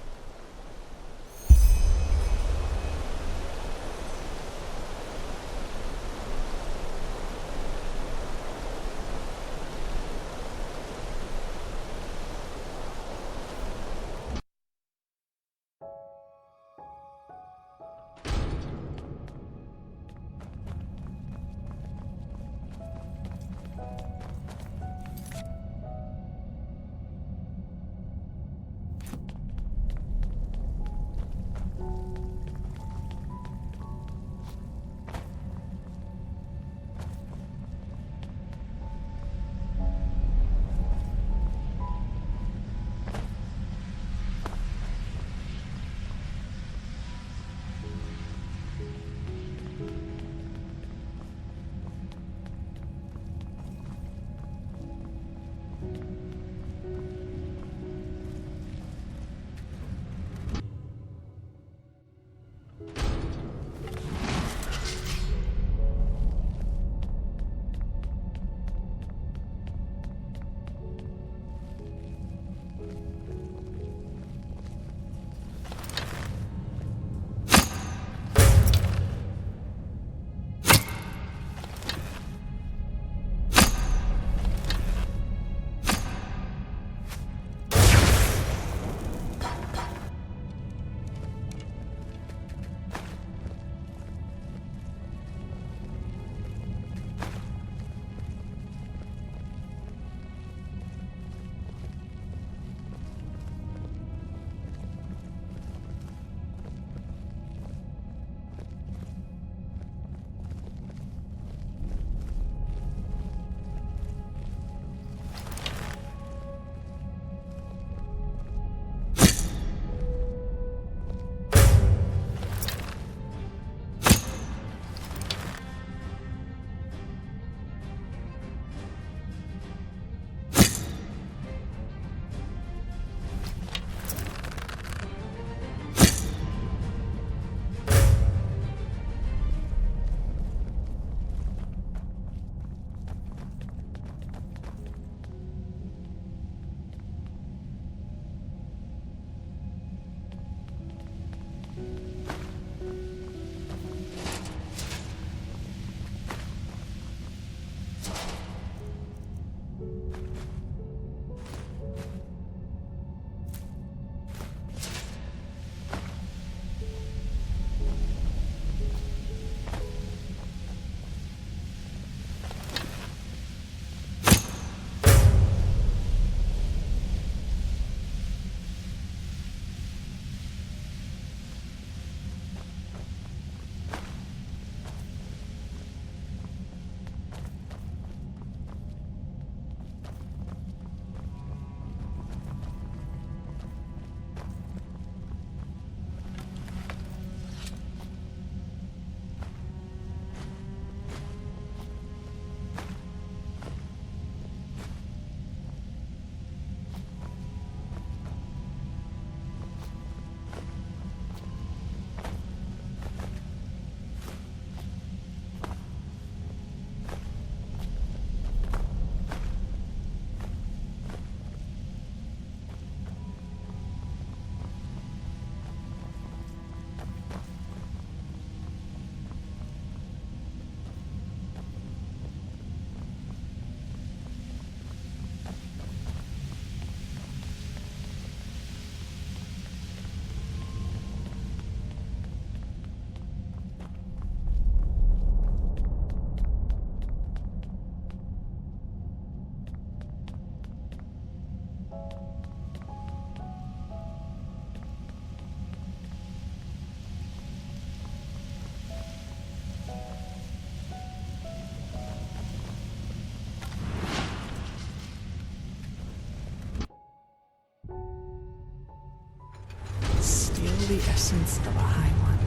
Force instead of a high one.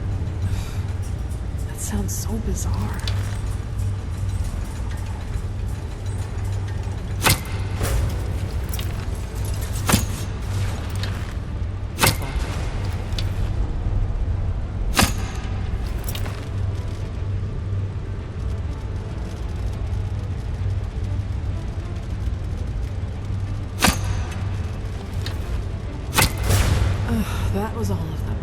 That sounds so bizarre. That was all of them.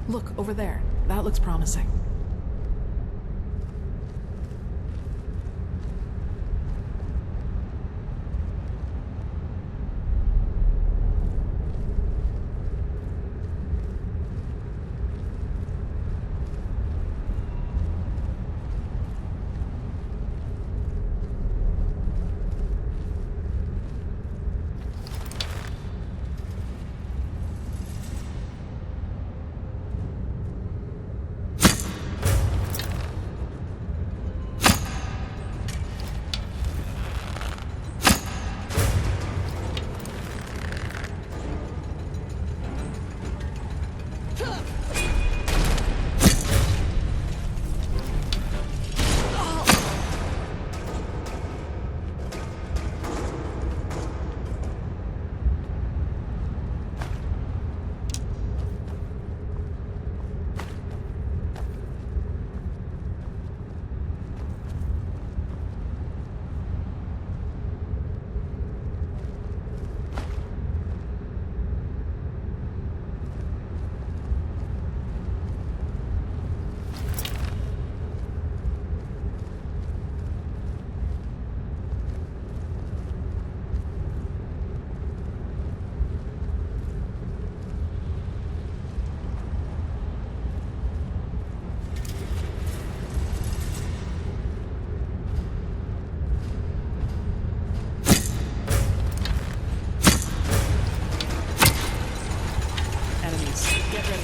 Look, over there. That looks promising. Get ready.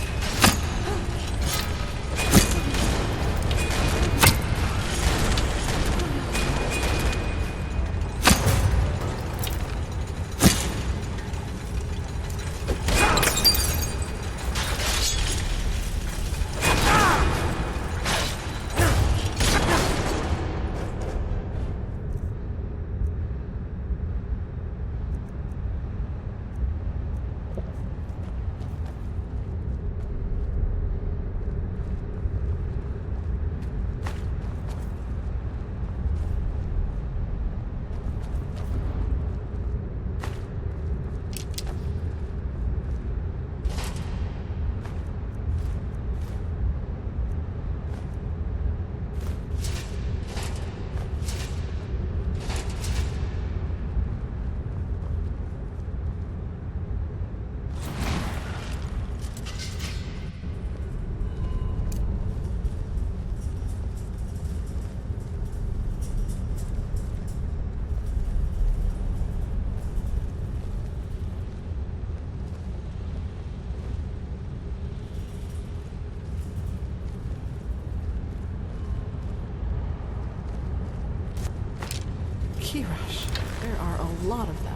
Kirash, there are a lot of them.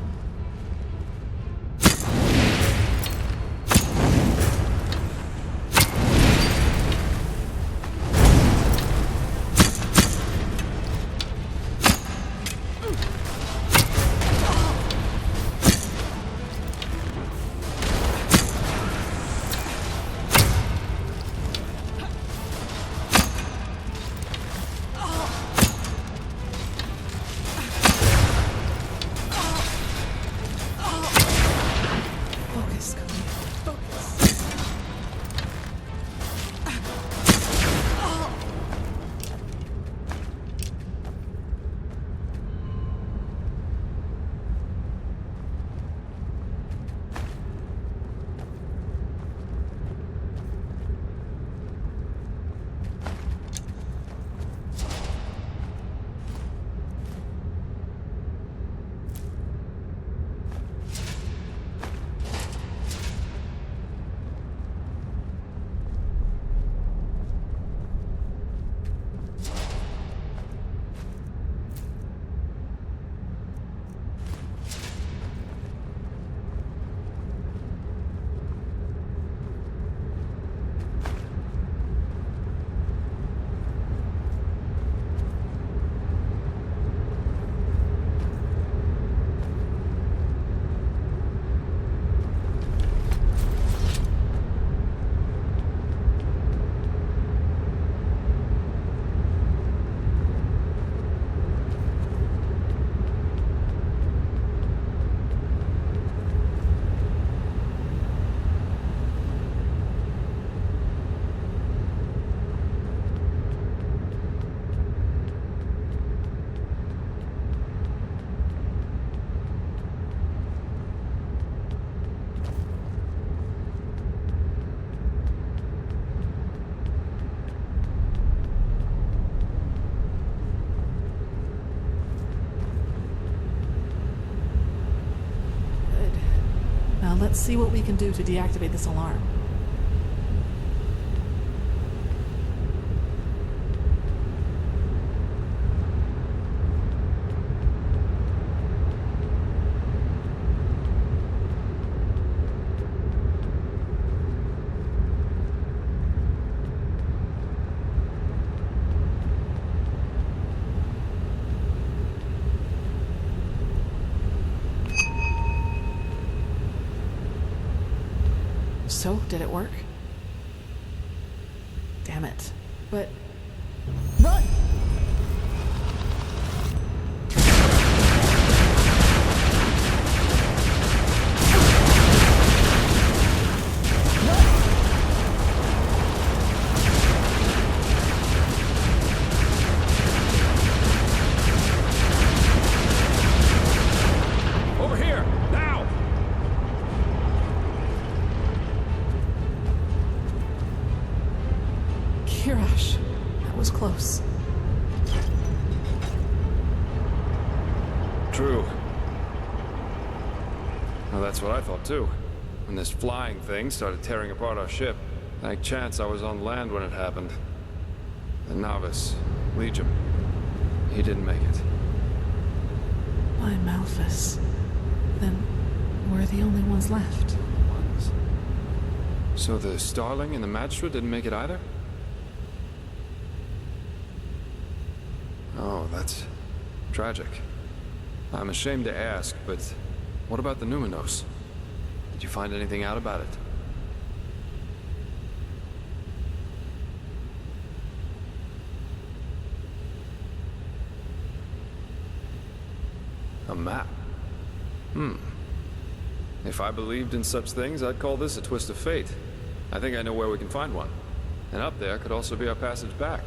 Let's see what we can do to deactivate this alarm. So, did it work? Damn it. But... Run! Over here! Now! Kirash, that was close. True. Well, that's what I thought too. when this flying thing started tearing apart our ship. Thank chance I was on land when it happened. The novice, Legion, he didn't make it. By Malphus. Then we're the only ones left. So the Starling and the Magistrate didn't make it either? Oh, that's tragic. I'm ashamed to ask, but what about the Numinos? Did you find anything out about it? A map? If I believed in such things, I'd call this a twist of fate. I think I know where we can find one. And up there could also be our passage back.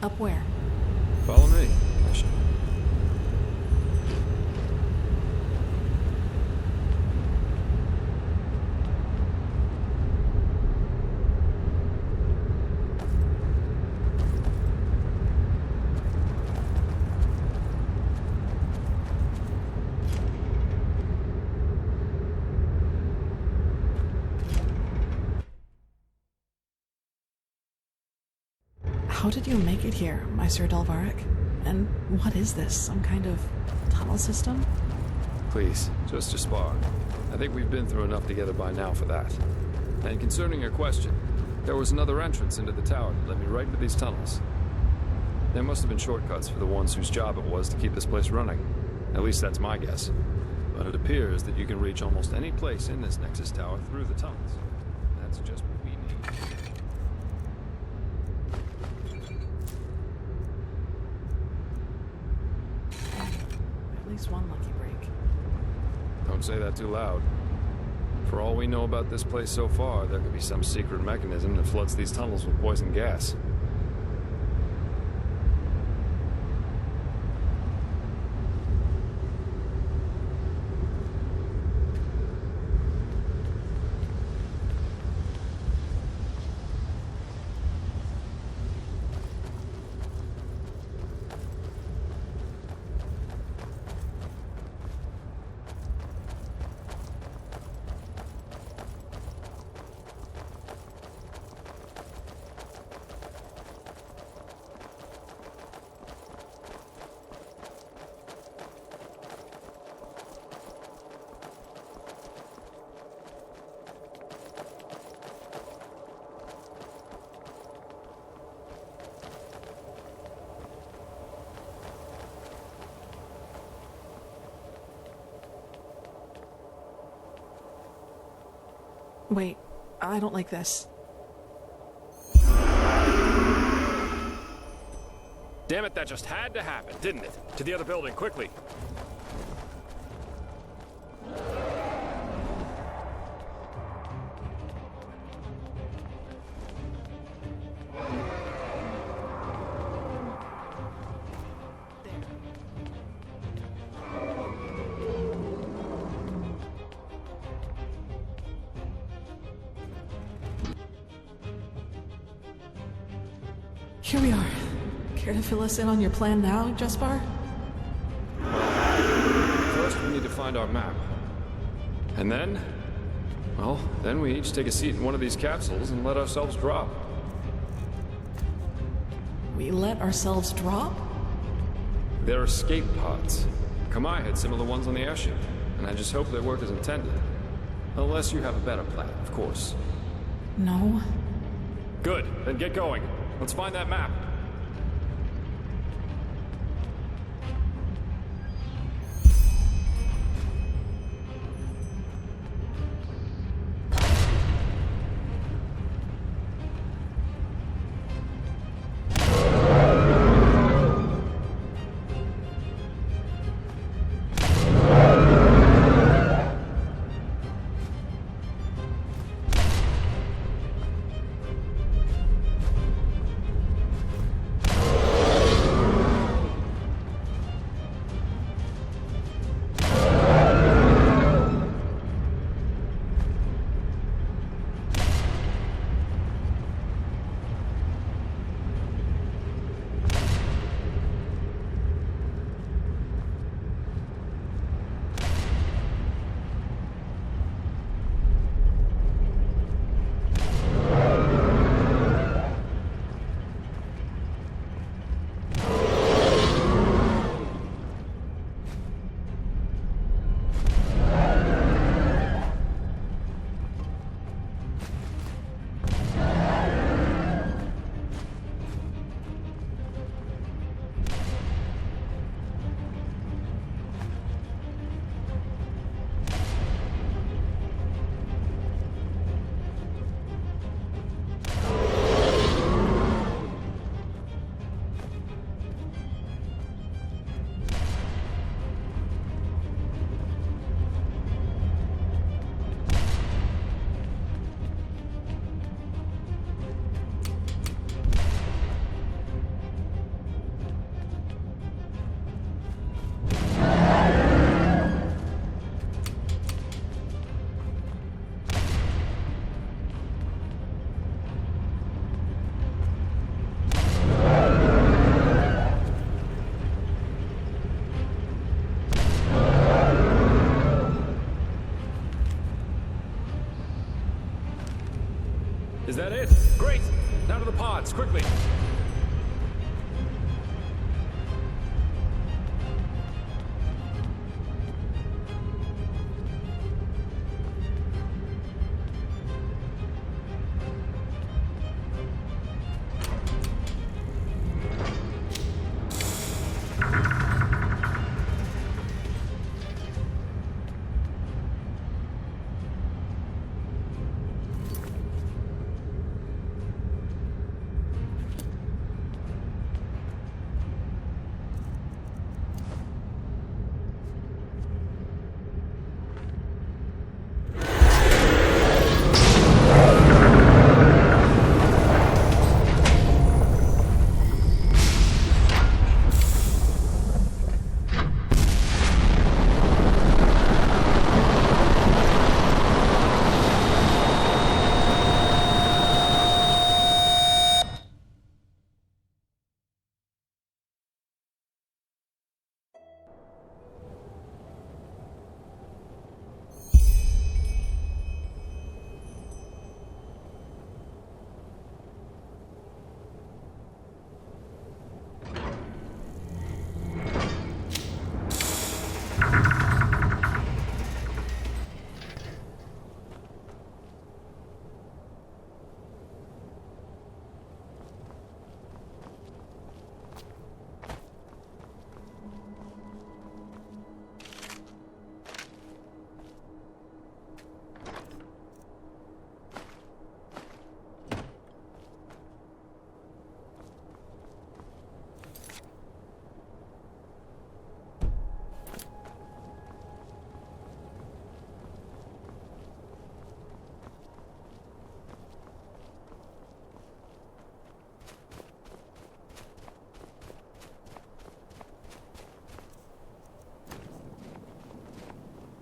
Up where? Follow me. How did you make it here, Meister Delvaric? And what is this? Some kind of tunnel system? Please, just a spar. I think we've been through enough together by now for that. And concerning your question, there was another entrance into the tower that led me right into these tunnels. There must have been shortcuts for the ones whose job it was to keep this place running. At least that's my guess. But it appears that you can reach almost any place in this Nexus Tower through the tunnels. That's just what we need. At least one lucky break. Don't say that too loud. For all we know about this place so far, there could be some secret mechanism that floods these tunnels with poison gas. Wait, I don't like this. Damn it, that just had to happen, didn't it? To the other building, quickly. Here we are. Care to fill us in on your plan now, Jespar? First, we need to find our map. And then, well, then we each take a seat in one of these capsules and let ourselves drop. We let ourselves drop? They're escape pods. Kamai had similar ones on the airship, and I just hope they work as intended. Unless you have a better plan, of course. No. Good, then get going. Let's find that map. quickly!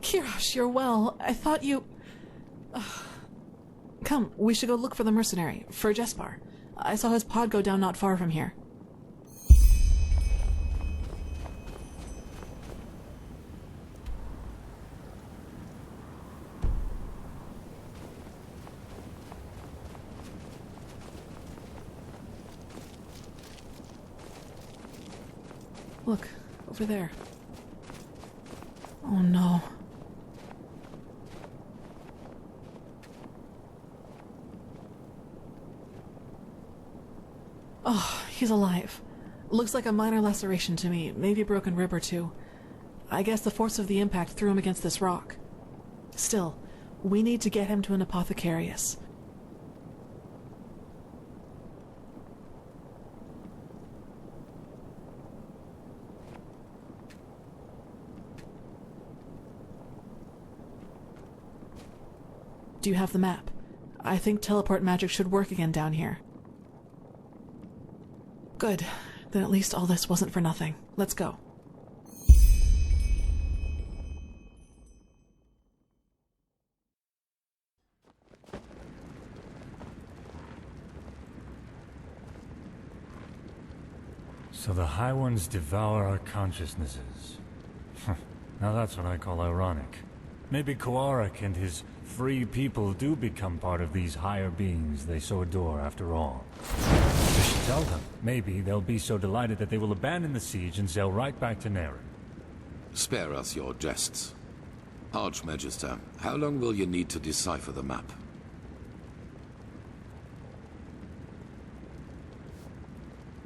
Kirosh, you're well. I thought you... Come, we should go look for the mercenary, for Jespar. I saw his pod go down not far from here. Look, over there. Oh no. Oh, he's alive. Looks like a minor laceration to me, maybe a broken rib or two. I guess the force of the impact threw him against this rock. Still, we need to get him to an apothecarius. Do you have the map? I think teleport magic should work again down here. Good. Then at least all this wasn't for nothing. Let's go. So the High Ones devour our consciousnesses. Now that's what I call ironic. Maybe Koarik and his free people do become part of these higher beings they so adore after all. We should tell them. Maybe they'll be so delighted that they will abandon the siege and sail right back to Naren. Spare us your jests. Archmagister, how long will you need to decipher the map?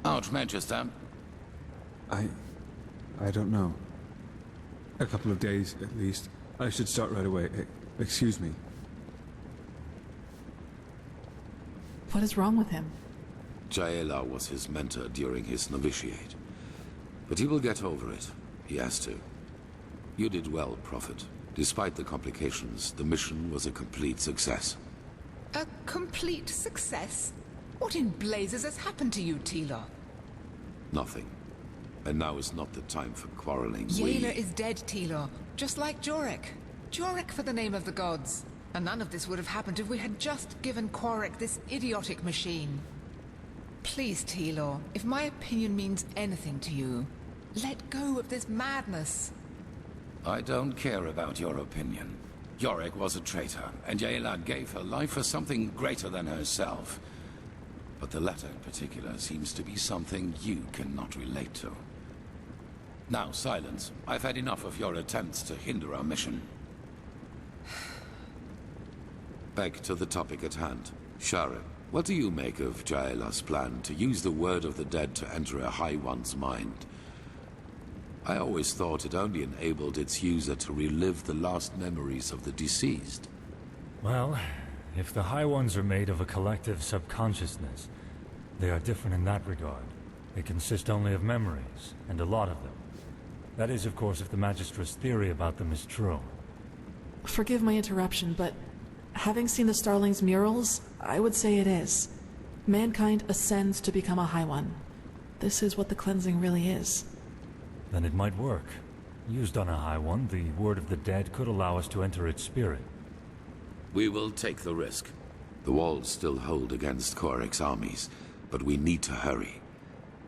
Archmagister? I don't know. A couple of days, at least. I should start right away. Excuse me. What is wrong with him? Jaela was his mentor during his novitiate. But he will get over it. He has to. You did well, Prophet. Despite the complications, the mission was a complete success. A complete success? What in blazes has happened to you, Tila? Nothing. And now is not the time for quarreling. Jaela is dead, Tila. Just like Jorek. Jorek for the name of the gods. And none of this would have happened if we had just given Quarik this idiotic machine. Please, Tila, if my opinion means anything to you, let go of this madness. I don't care about your opinion. Jorek was a traitor, and Jaela gave her life for something greater than herself. but the letter in particular seems to be something you cannot relate to. Now, silence. I've had enough of your attempts to hinder our mission. Back to the topic at hand. Sharon, what do you make of Jaela's plan to use the word of the dead to enter a High One's mind? I always thought it only enabled its user to relive the last memories of the deceased. Well, if the High Ones are made of a collective subconsciousness, they are different in that regard. They consist only of memories, and a lot of them. That is, of course, if the Magistra's theory about them is true. Forgive my interruption, but having seen the Starling's murals, I would say it is. Mankind ascends to become a High One. This is what the cleansing really is. Then it might work. Used on a High One, the word of the dead could allow us to enter its spirit. We will take the risk. The walls still hold against Korek's armies, but we need to hurry.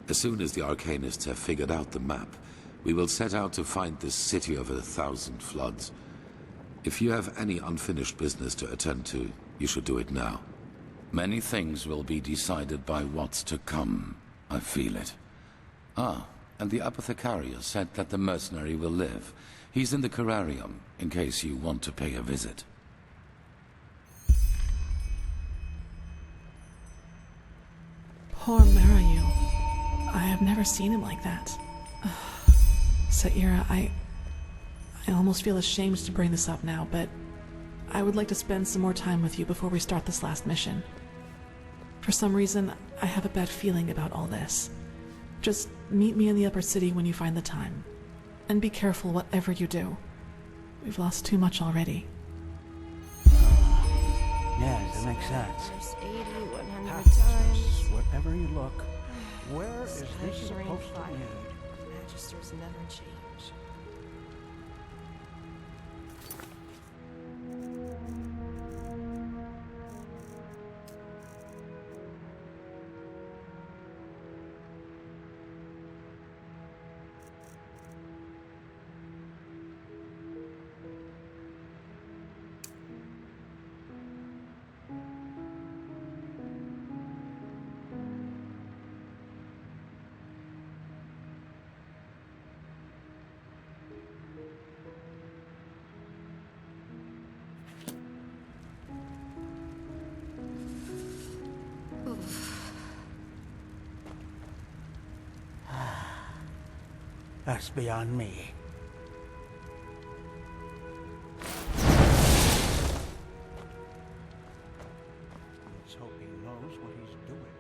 As soon as the Arcanists have figured out the map, we will set out to find this city of 1,000 floods. If you have any unfinished business to attend to, you should do it now. Many things will be decided by what's to come. I feel it. Ah, and the apothecarius said that the mercenary will live. He's in the Cararium, in case you want to pay a visit. Poor Marayu. I have never seen him like that. Saira, I almost feel ashamed to bring this up now, but I would like to spend some more time with you before we start this last mission. For some reason, I have a bad feeling about all this. Just meet me in the upper city when you find the time. And be careful whatever you do. We've lost too much already. Yes, that makes sense. 80, 100 Passes times. wherever you look. Where is this supposed to lead? Magisters never change. That's beyond me. Let's hope he knows what he's doing.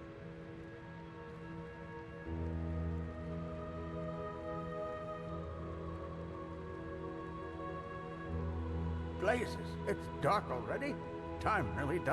Blazes, it's dark already? Time really does.